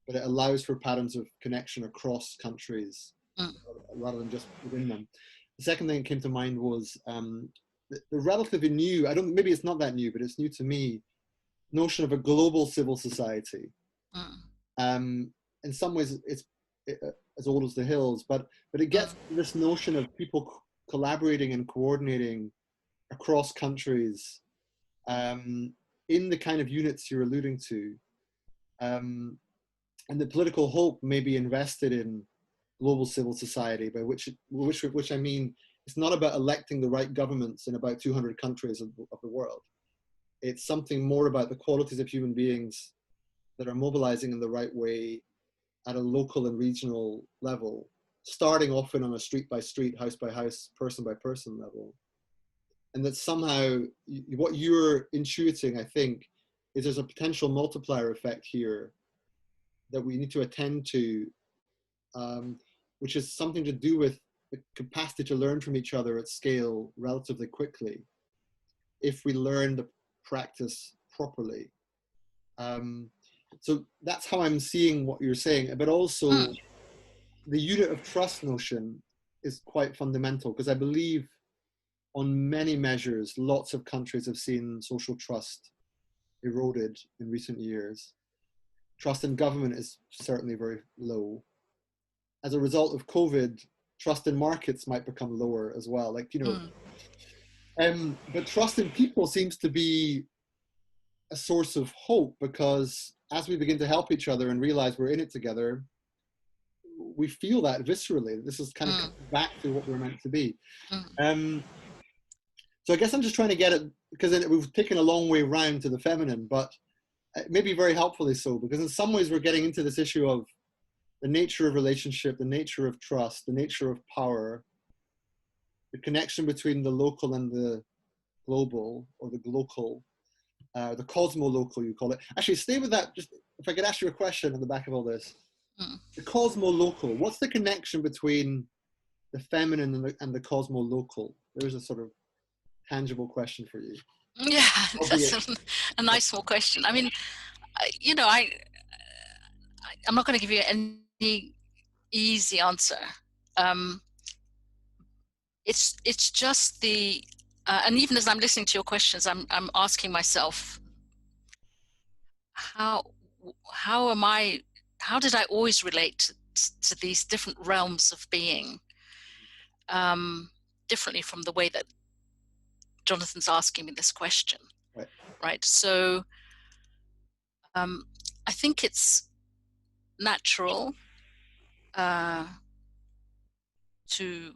[SPEAKER 1] but it allows for patterns of connection across countries rather than just within them. The second thing that came to mind was the relatively new, maybe it's not that new, but it's new to me, notion of a global civil society. In some ways, it's as old as the hills, but it gets this notion of people collaborating and coordinating across countries in the kind of units you're alluding to. And the political hope may be invested in global civil society, by which I mean, it's not about electing the right governments in about 200 countries of the world. It's something more about the qualities of human beings that are mobilizing in the right way at a local and regional level, starting often on a street by street, house by house, person by person level. And that somehow what you're intuiting, I think, is there's a potential multiplier effect here that we need to attend to, which is something to do with the capacity to learn from each other at scale relatively quickly, if we learn the practice properly. So that's how I'm seeing what you're saying, but also the unit of trust notion is quite fundamental, because I believe on many measures, lots of countries have seen social trust eroded in recent years. Trust in government is certainly very low. As a result of COVID, trust in markets might become lower as well. Like, but trust in people seems to be a source of hope, because as we begin to help each other and realize we're in it together, we feel that viscerally. This is kind of back to what we're meant to be. So I guess I'm just trying to get it, because we've taken a long way round to the feminine, but maybe very helpfully so, because in some ways we're getting into this issue of the nature of relationship, the nature of trust, the nature of power, the connection between the local and the global, or the glocal, the cosmo-local, you call it. Actually, stay with that. Just if I could ask you a question on the back of all this. The cosmo-local, what's the connection between the feminine and the cosmo-local? There's a sort of tangible question for you.
[SPEAKER 2] Yeah, that's a nice small question. I mean, I'm not going to give you any easy answer. It's just the and even as I'm listening to your questions, I'm asking myself, how did I always relate to these different realms of being differently from the way that Jonathan's asking me this question, right? So I think it's natural to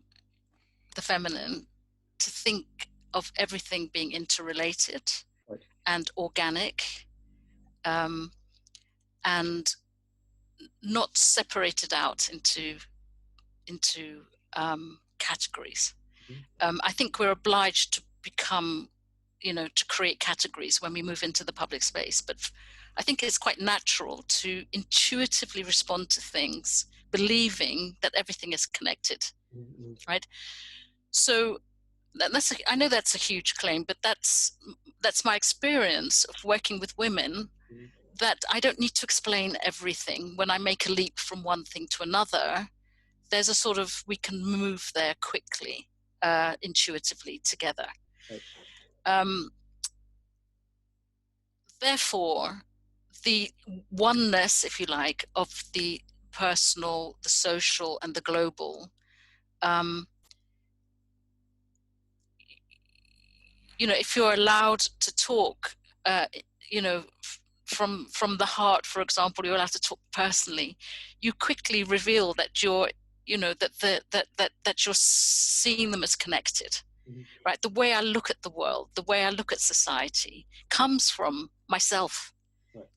[SPEAKER 2] the feminine to think of everything being interrelated and organic, and not separated out into categories. I think we're obliged to become, to create categories when we move into the public space, but I think it's quite natural to intuitively respond to things, believing that everything is connected, right? So I know that's a huge claim, but that's my experience of working with women, that I don't need to explain everything. When I make a leap from one thing to another, there's a sort of, we can move there quickly, intuitively together. Therefore, the oneness, if you like, of the personal, the social, and the global, if you're allowed to talk, from the heart, for example, you're allowed to talk personally, you quickly reveal that you're, that you're seeing them as connected, right? The way I look at the world, the way I look at society comes from myself,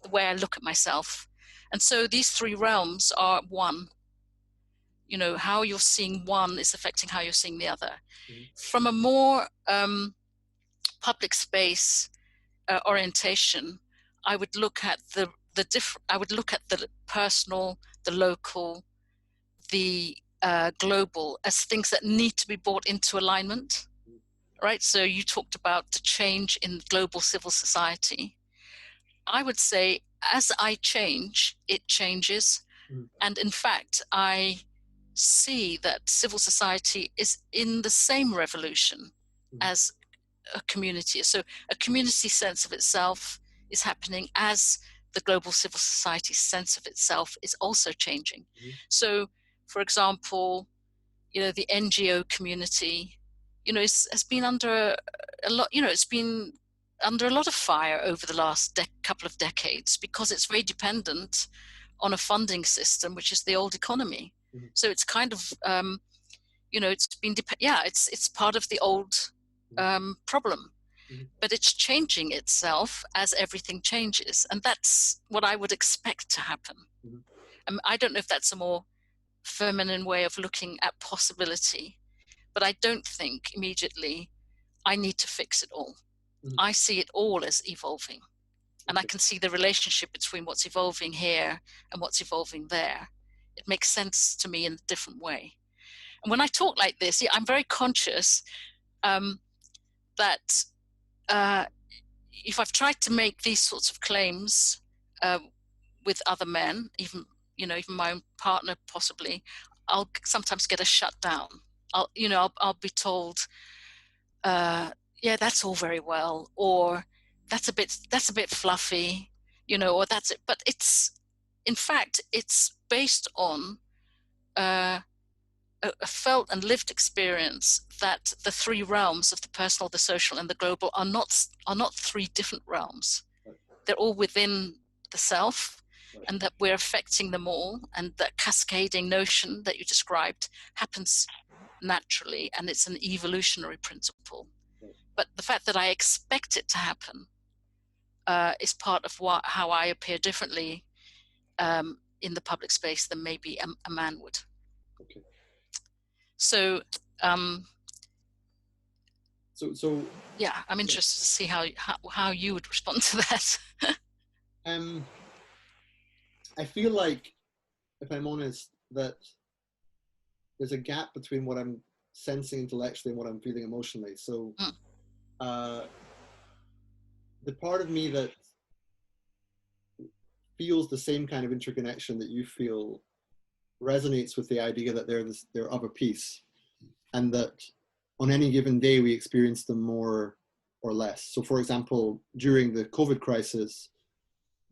[SPEAKER 2] the way I look at myself. And so these three realms are one. How you're seeing one is affecting how you're seeing the other. From a more public space orientation, I would look at I would look at the personal, the local, the global as things that need to be brought into alignment, right? So you talked about the change in global civil society. I would say, as I change, it changes. And in fact, I see that civil society is in the same revolution as a community. So a community sense of itself is happening as the global civil society sense of itself is also changing. So, for example, the NGO community, has been under a lot, it's been under a lot of fire over the last couple of decades, because it's very dependent on a funding system, which is the old economy. So it's kind of, it's been, it's part of the old problem, but it's changing itself as everything changes. And that's what I would expect to happen. I don't know if that's a more feminine way of looking at possibility, but I don't think immediately I need to fix it all. I see it all as evolving. And I can see the relationship between what's evolving here and what's evolving there. It makes sense to me in a different way. And when I talk like this, I'm very conscious that if I've tried to make these sorts of claims with other men, even my own partner possibly, I'll sometimes get a shut down. I'll be told, yeah, that's all very well, or that's a bit fluffy, or that's it. But in fact, it's based on a felt and lived experience that the three realms of the personal, the social, and the global are not three different realms. They're all within the self, and that we're affecting them all, and that cascading notion that you described happens naturally, and it's an evolutionary principle. But the fact that I expect it to happen is part of how I appear differently in the public space than maybe a man would.
[SPEAKER 1] Okay.
[SPEAKER 2] So,
[SPEAKER 1] so
[SPEAKER 2] yeah, I'm interested to see how you would respond to that.
[SPEAKER 1] I feel like, if I'm honest, that there's a gap between what I'm sensing intellectually and what I'm feeling emotionally. So the part of me that feels the same kind of interconnection that you feel resonates with the idea that they're of a piece, and that on any given day we experience them more or less. So for example, during the COVID crisis,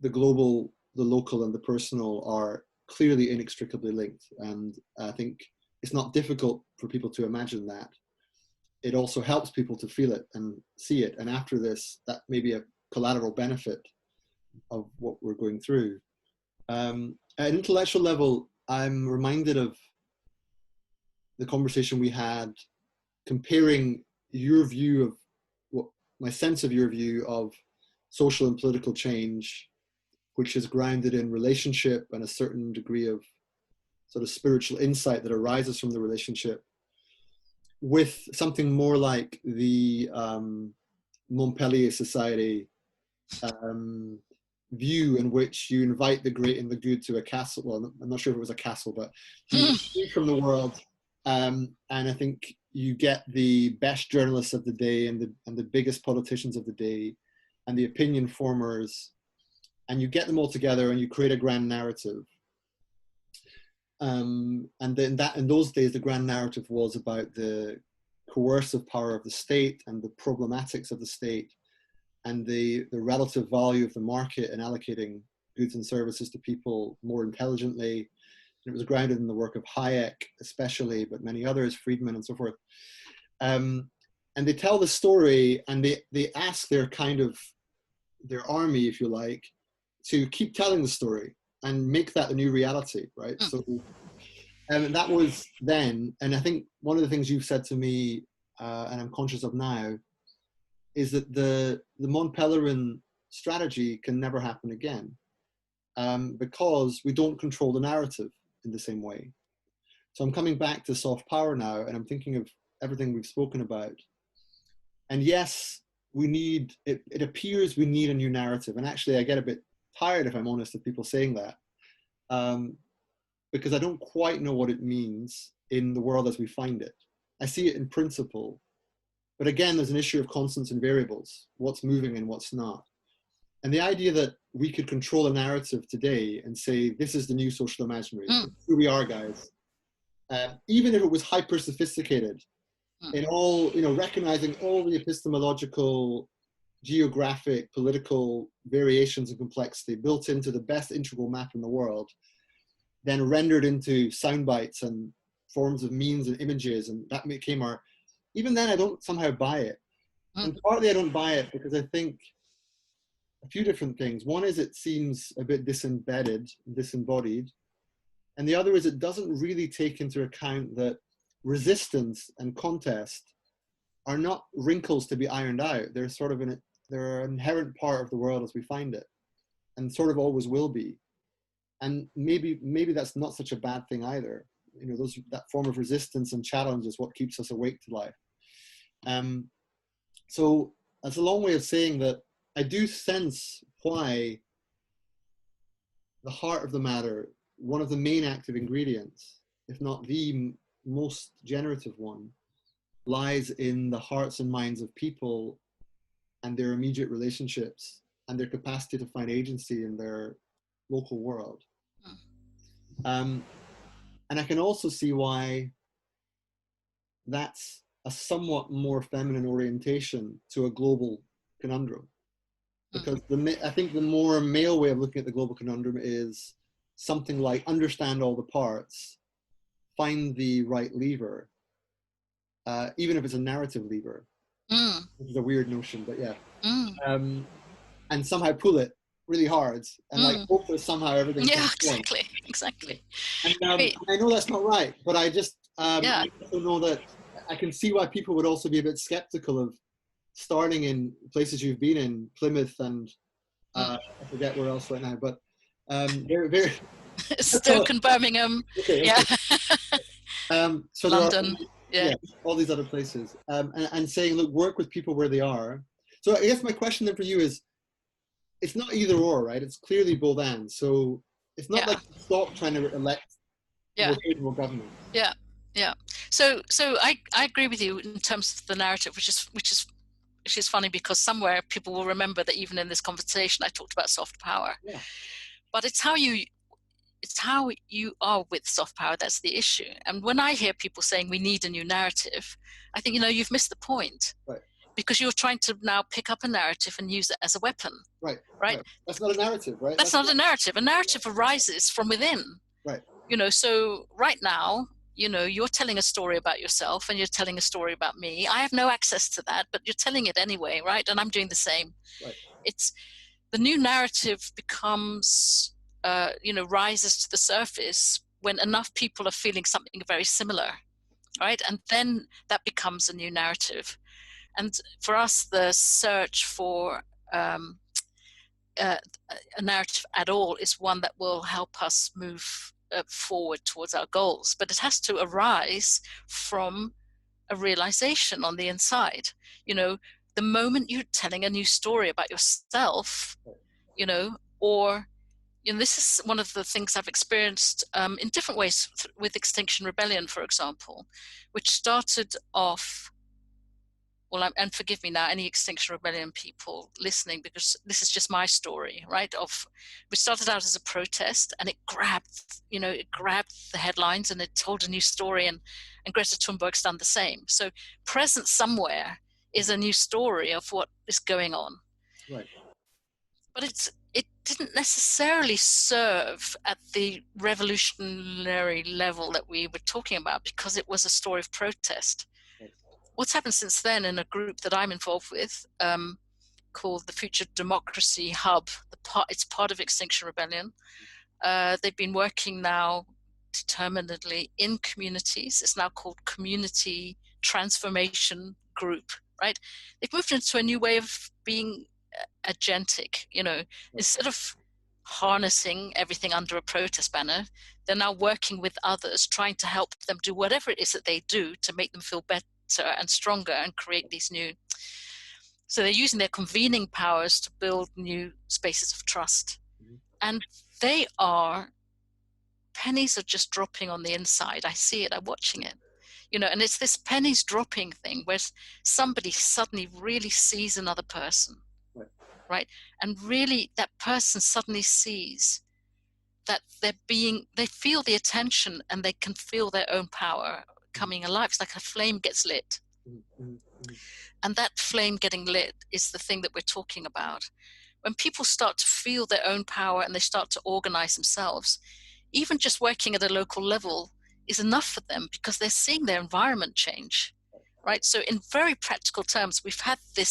[SPEAKER 1] the global, the local, and the personal are clearly inextricably linked. And I think it's not difficult for people to imagine that. It also helps people to feel it and see it. And after this, that may be a collateral benefit of what we're going through. At an intellectual level, I'm reminded of the conversation we had comparing your view of my sense of your view of social and political change, which is grounded in relationship and a certain degree of sort of spiritual insight that arises from the relationship, with something more like the Montpellier Society view, in which you invite the great and the good to a castle. Well, I'm not sure if it was a castle, but you speak from the world, and I think you get the best journalists of the day and the biggest politicians of the day and the opinion formers, and you get them all together and you create a grand narrative. And then in those days, the grand narrative was about the coercive power of the state and the problematics of the state and the relative value of the market in allocating goods and services to people more intelligently. And it was grounded in the work of Hayek, especially, but many others, Friedman and so forth. And they tell the story, and they ask their army, if you like, to keep telling the story and make that a new reality, right? So, and that was then, and I think one of the things you've said to me, and I'm conscious of now, is that the Montpellieran strategy can never happen again, because we don't control the narrative in the same way. So I'm coming back to soft power now, and I'm thinking of everything we've spoken about. And yes, we need, it appears we need a new narrative. And actually I get a bit tired, if I'm honest, of people saying that, because I don't quite know what it means in the world as we find it. I see it in principle, but again, there's an issue of constants and variables, what's moving and what's not. And the idea that we could control a narrative today and say, this is the new social imaginary, who we are, guys, even if it was hyper sophisticated, in all, recognizing all the epistemological, geographic, political variations and complexity built into the best integral map in the world, then rendered into sound bites and forms of memes and images, and that became our, even then I don't somehow buy it. And partly I don't buy it because I think a few different things. One is it seems a bit disembedded, disembodied. And the other is it doesn't really take into account that resistance and contest are not wrinkles to be ironed out. They're sort of they're an inherent part of the world as we find it, and sort of always will be. and maybe that's not such a bad thing either. You know, that form of resistance and challenge is what keeps us awake to life. So that's a long way of saying that I do sense why the heart of the matter, one of the main active ingredients, if not the most generative one, lies in the hearts and minds of people and their immediate relationships and their capacity to find agency in their local world. And I can also see why that's a somewhat more feminine orientation to a global conundrum. Because I think the more male way of looking at the global conundrum is something like understand all the parts, find the right lever, even if it's a narrative lever, which is a weird notion, but yeah. And somehow pull it really hard and like hope that somehow everything
[SPEAKER 2] exactly.
[SPEAKER 1] And I know that's not right, but I just I also know that I can see why people would also be a bit skeptical of starting in places you've been in, Plymouth and I forget where else right now, but very
[SPEAKER 2] Stoke and Birmingham.
[SPEAKER 1] Okay. So
[SPEAKER 2] London.
[SPEAKER 1] All these other places, and saying, look, work with people where they are. So I guess my question then for you is, it's not either or, right? It's clearly both and. So it's not like stop trying to elect more capable government.
[SPEAKER 2] So I agree with you in terms of the narrative, which is funny because somewhere people will remember that even in this conversation I talked about soft power. But it's how you are with soft power that's the issue. And when I hear people saying we need a new narrative, I think, you've missed the point.
[SPEAKER 1] Right.
[SPEAKER 2] Because you're trying to now pick up a narrative and use it as a weapon.
[SPEAKER 1] Right. That's not a narrative, right?
[SPEAKER 2] That's not a narrative. A narrative arises from within.
[SPEAKER 1] Right.
[SPEAKER 2] So right now, you're telling a story about yourself and you're telling a story about me. I have no access to that, but you're telling it anyway, right? And I'm doing the same.
[SPEAKER 1] Right.
[SPEAKER 2] It's the new narrative becomes, rises to the surface when enough people are feeling something very similar, right? And then that becomes a new narrative. And for us, the search for a narrative at all is one that will help us move forward towards our goals. But it has to arise from a realization on the inside. The moment you're telling a new story about yourself, or this is one of the things I've experienced in different ways with Extinction Rebellion, for example, which started off. Well, and forgive me now, any Extinction Rebellion people listening, because this is just my story, right? We started out as a protest, and it grabbed the headlines, and it told a new story, and Greta Thunberg's done the same. So present somewhere is a new story of what is going on.
[SPEAKER 1] Right.
[SPEAKER 2] But it didn't necessarily serve at the revolutionary level that we were talking about, because it was a story of protest. What's happened since then in a group that I'm involved with called the Future Democracy Hub, it's part of Extinction Rebellion. They've been working now determinedly in communities. It's now called Community Transformation Group, right? They've moved into a new way of being agentic, instead of harnessing everything under a protest banner, they're now working with others, trying to help them do whatever it is that they do to make them feel better and stronger and create these new. So they're using their convening powers to build new spaces of trust. And pennies are just dropping on the inside. I see it, I'm watching it. And it's this pennies dropping thing where somebody suddenly really sees another person, right? And really that person suddenly sees that they feel the attention and they can feel their own power coming alive. It's like a flame gets lit. And that flame getting lit is the thing that we're talking about. When people start to feel their own power and they start to organize themselves, even just working at a local level is enough for them, because they're seeing their environment change, right? So in very practical terms, we've had the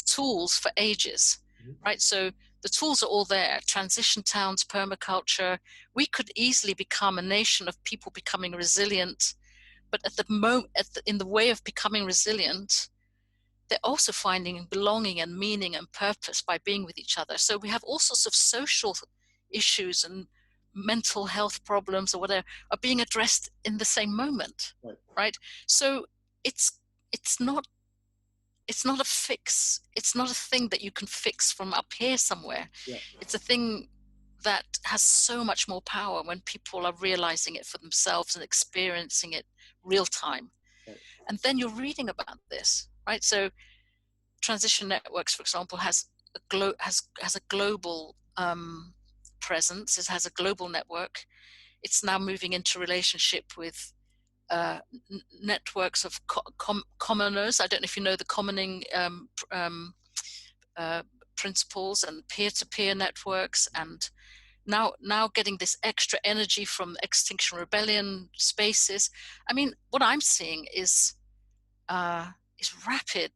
[SPEAKER 2] tools for ages, right? So the tools are all there: transition towns, permaculture. We could easily become a nation of people becoming resilient. But at the moment, in the way of becoming resilient, they're also finding belonging and meaning and purpose by being with each other. So we have all sorts of social issues and mental health problems or whatever are being addressed in the same moment, right? So it's not a fix. It's not a thing that you can fix from up here somewhere.
[SPEAKER 1] Yeah.
[SPEAKER 2] It's a thing that has so much more power when people are realizing it for themselves and experiencing it real time.
[SPEAKER 1] Right.
[SPEAKER 2] And then you're reading about this, right? So Transition Networks, for example, has a global presence. It has a global network. It's now moving into relationship with networks of commoners. I don't know if you know the commoning principles, and peer-to-peer networks, and now getting this extra energy from Extinction Rebellion spaces. I mean, what I'm seeing is rapid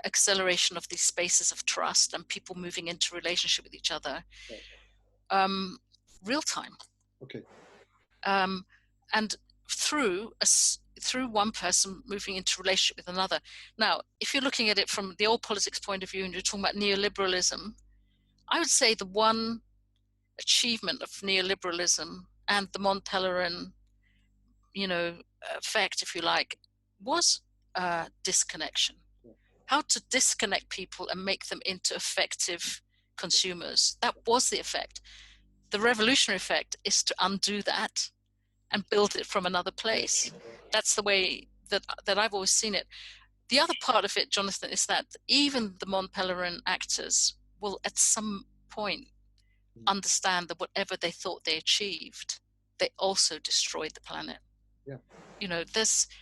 [SPEAKER 2] acceleration of these spaces of trust and people moving into relationship with each other, real time.
[SPEAKER 1] Okay.
[SPEAKER 2] And through one person moving into relationship with another. Now, if you're looking at it from the old politics point of view and you're talking about neoliberalism, I would say the one achievement of neoliberalism and the Mont Pelerin, effect, if you like, was disconnection.
[SPEAKER 1] Yeah.
[SPEAKER 2] How to disconnect people and make them into effective consumers. That was the effect. The revolutionary effect is to undo that and build it from another place. That's the way that I've always seen it. The other part of it, Jonathan, is that even the Mont Pelerin actors will at some point understand that whatever they thought they achieved, they also destroyed the planet.
[SPEAKER 1] Yeah.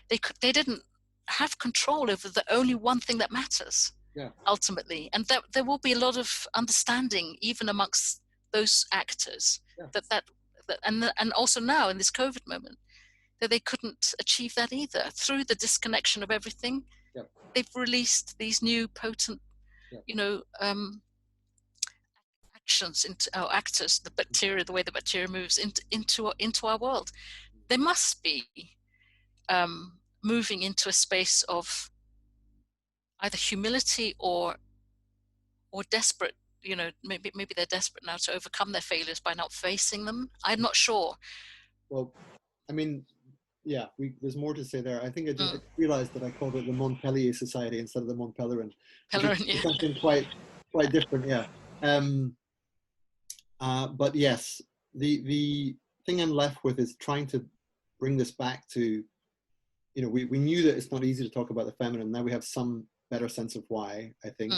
[SPEAKER 2] They didn't have control over the only one thing that matters.
[SPEAKER 1] Yeah.
[SPEAKER 2] Ultimately, and that there will be a lot of understanding even amongst those actors. Yeah. And also now in this COVID moment, that they couldn't achieve that either. Through the disconnection of everything, they've released these new potent, actions actors, the bacteria, the way the bacteria moves into our world. They must be moving into a space of either humility or desperate. Maybe they're desperate now to overcome their failures by not facing them. I'm not sure.
[SPEAKER 1] Well, I mean, yeah, there's more to say there. I think I just realized that I called it the Mont Pelier Society instead of the Mont Pelerin.
[SPEAKER 2] Yeah.
[SPEAKER 1] Something quite different, yeah. But yes, the thing I'm left with is trying to bring this back to, we knew that it's not easy to talk about the feminine. Now we have some better sense of why, I think.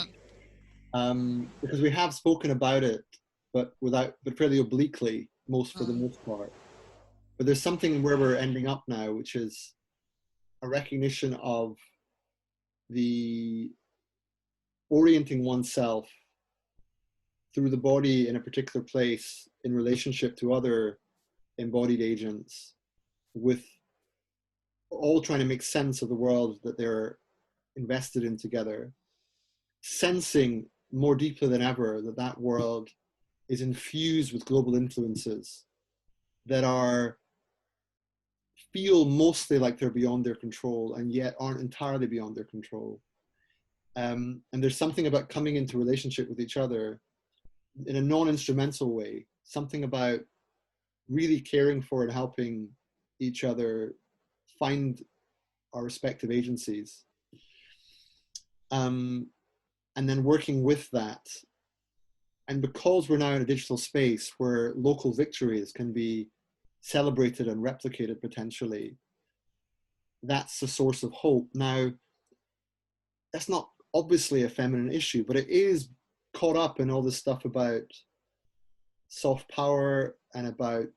[SPEAKER 1] Because we have spoken about it, but fairly obliquely, for the most part. But there's something where we're ending up now, which is a recognition of the orienting oneself through the body in a particular place in relationship to other embodied agents, with all trying to make sense of the world that they're invested in together, sensing more deeply than ever that world is infused with global influences that feel mostly like they're beyond their control and yet aren't entirely beyond their control. And there's something about coming into relationship with each other in a non-instrumental way, something about really caring for and helping each other find our respective agencies. And then working with that. And because we're now in a digital space where local victories can be celebrated and replicated potentially, that's a source of hope. Now, that's not obviously a feminine issue, but it is caught up in all this stuff about soft power and about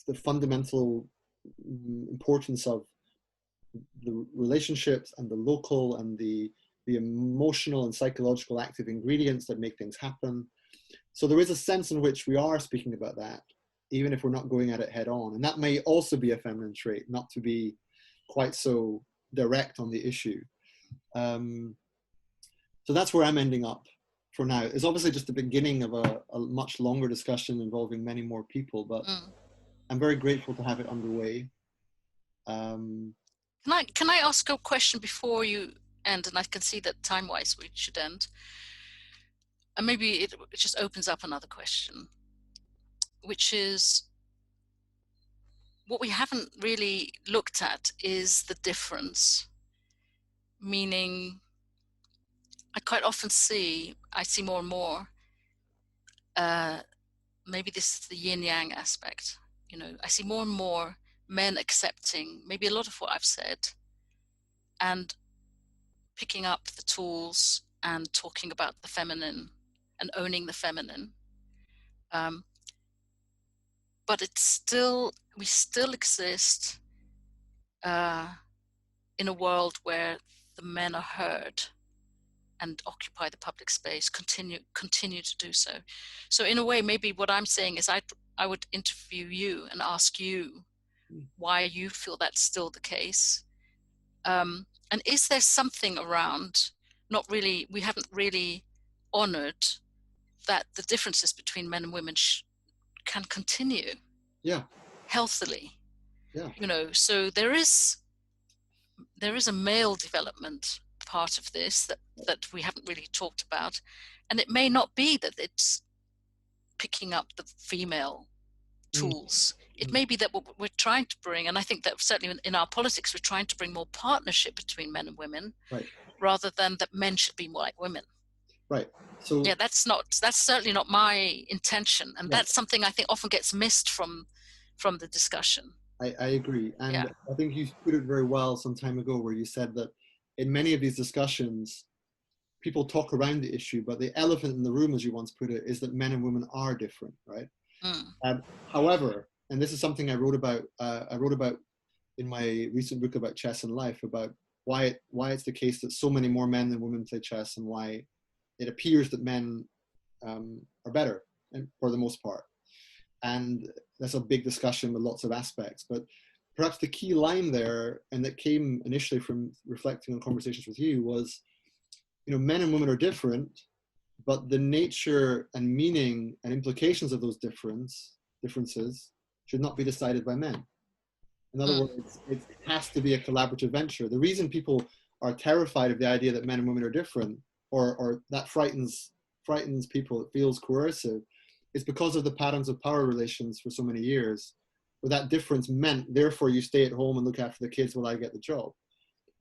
[SPEAKER 1] the fundamental importance of the relationships and the local and the emotional and psychological active ingredients that make things happen. So there is a sense in which we are speaking about that, even if we're not going at it head on. And that may also be a feminine trait, not to be quite so direct on the issue. So that's where I'm ending up for now. It's obviously just the beginning of a much longer discussion involving many more people, but I'm very grateful to have it underway.
[SPEAKER 2] Can I ask a question before you end? And I can see that time-wise we should end. And maybe it just opens up another question. which is what we haven't really looked at is the difference. Meaning, I quite often I see more and more, maybe this is the yin yang aspect, you know, I see more and more men accepting maybe a lot of what I've said and picking up the tools and talking about the feminine and owning the feminine. But we still exist in a world where the men are heard and occupy the public space, continue to do so. So in a way, maybe what I'm saying is I would interview you and ask you why you feel that's still the case. And is there something around, we haven't really honored that the differences between men and women can continue healthily. You know, so there is a male development part of this that we haven't really talked about, and it may not be that it's picking up the female tools. It may be that what we're trying to bring, and I think that certainly in our politics we're trying to bring more partnership between men and women, rather than that men should be more like women. Right. So yeah, that's certainly not my intention, and that's something I think often gets missed from the discussion.
[SPEAKER 1] I agree, and I think you put it very well some time ago, where you said that in many of these discussions, people talk around the issue, but the elephant in the room, as you once put it, is that men and women are different, right? However, and this is something I wrote about in my recent book about chess and life, about why it's the case that so many more men than women play chess, and why it appears that men are better, and for the most part. And that's a big discussion with lots of aspects. But perhaps the key line there, and that came initially from reflecting on conversations with you, was, you know, men and women are different, but the nature and meaning and implications of those differences should not be decided by men. In other words, it has to be a collaborative venture. The reason people are terrified of the idea that men and women are different, or that frightens people, it feels coercive, it's because of the patterns of power relations for so many years, where that difference meant, therefore you stay at home and look after the kids while I get the job.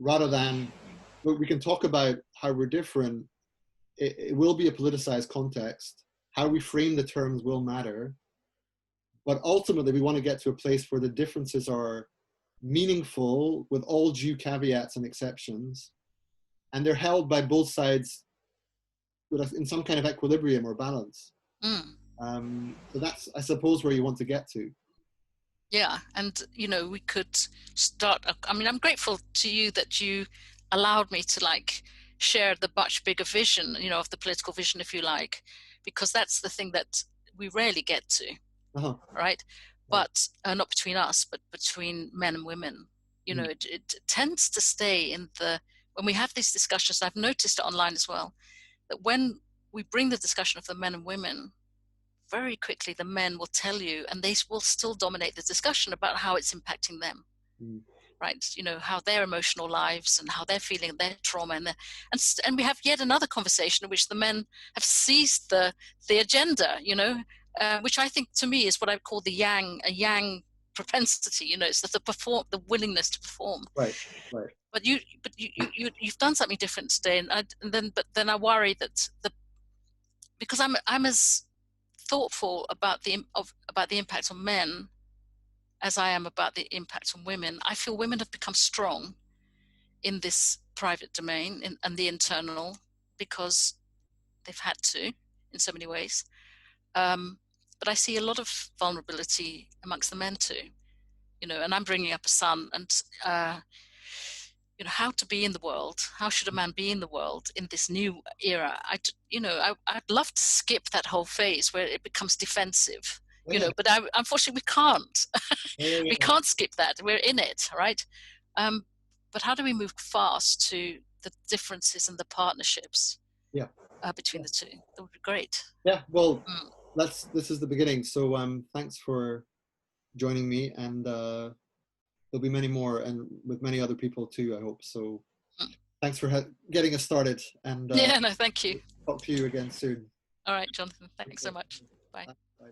[SPEAKER 1] Rather than, we can talk about how we're different, it will be a politicized context, how we frame the terms will matter, but ultimately we want to get to a place where the differences are meaningful with all due caveats and exceptions, and they're held by both sides in some kind of equilibrium or balance. So that's, I suppose, where you want to get to.
[SPEAKER 2] Yeah, and you know, we could start. I mean, I'm grateful to you that you allowed me to share the much bigger vision, you know, of the political vision, if you like, because that's the thing that we rarely get to, right? But not between us, but between men and women. You know, it tends to stay in when we have these discussions. I've noticed it online as well, that when we bring the discussion of the men and women, very quickly the men will tell you, and they will still dominate the discussion about how it's impacting them, right? You know, how their emotional lives and how they're feeling, their trauma, and we have yet another conversation in which the men have seized the agenda, you know, which I think to me is what I call a yang propensity. You know, it's the willingness to perform.
[SPEAKER 1] Right.
[SPEAKER 2] But you've done something different today, but then I worry that because I'm as thoughtful about the impact on men as I am about the impact on women. I feel women have become strong in this private domain and the internal, because they've had to in so many ways. But I see a lot of vulnerability amongst the men too, you know, and I'm bringing up a son, and you know, how to be in the world, how should a man be in the world in this new era? I'd love to skip that whole phase where it becomes defensive, you know, but unfortunately we can't. We can't skip that. We're in it, right? But how do we move fast to the differences and the partnerships between the two? That would be great.
[SPEAKER 1] Yeah, well, this is the beginning. So thanks for joining me, and there'll be many more, and with many other people too, I hope. So thanks for getting us started. And
[SPEAKER 2] yeah, no, thank you.
[SPEAKER 1] Talk to you again soon.
[SPEAKER 2] All right, Jonathan, thanks so much. Bye.
[SPEAKER 1] Bye.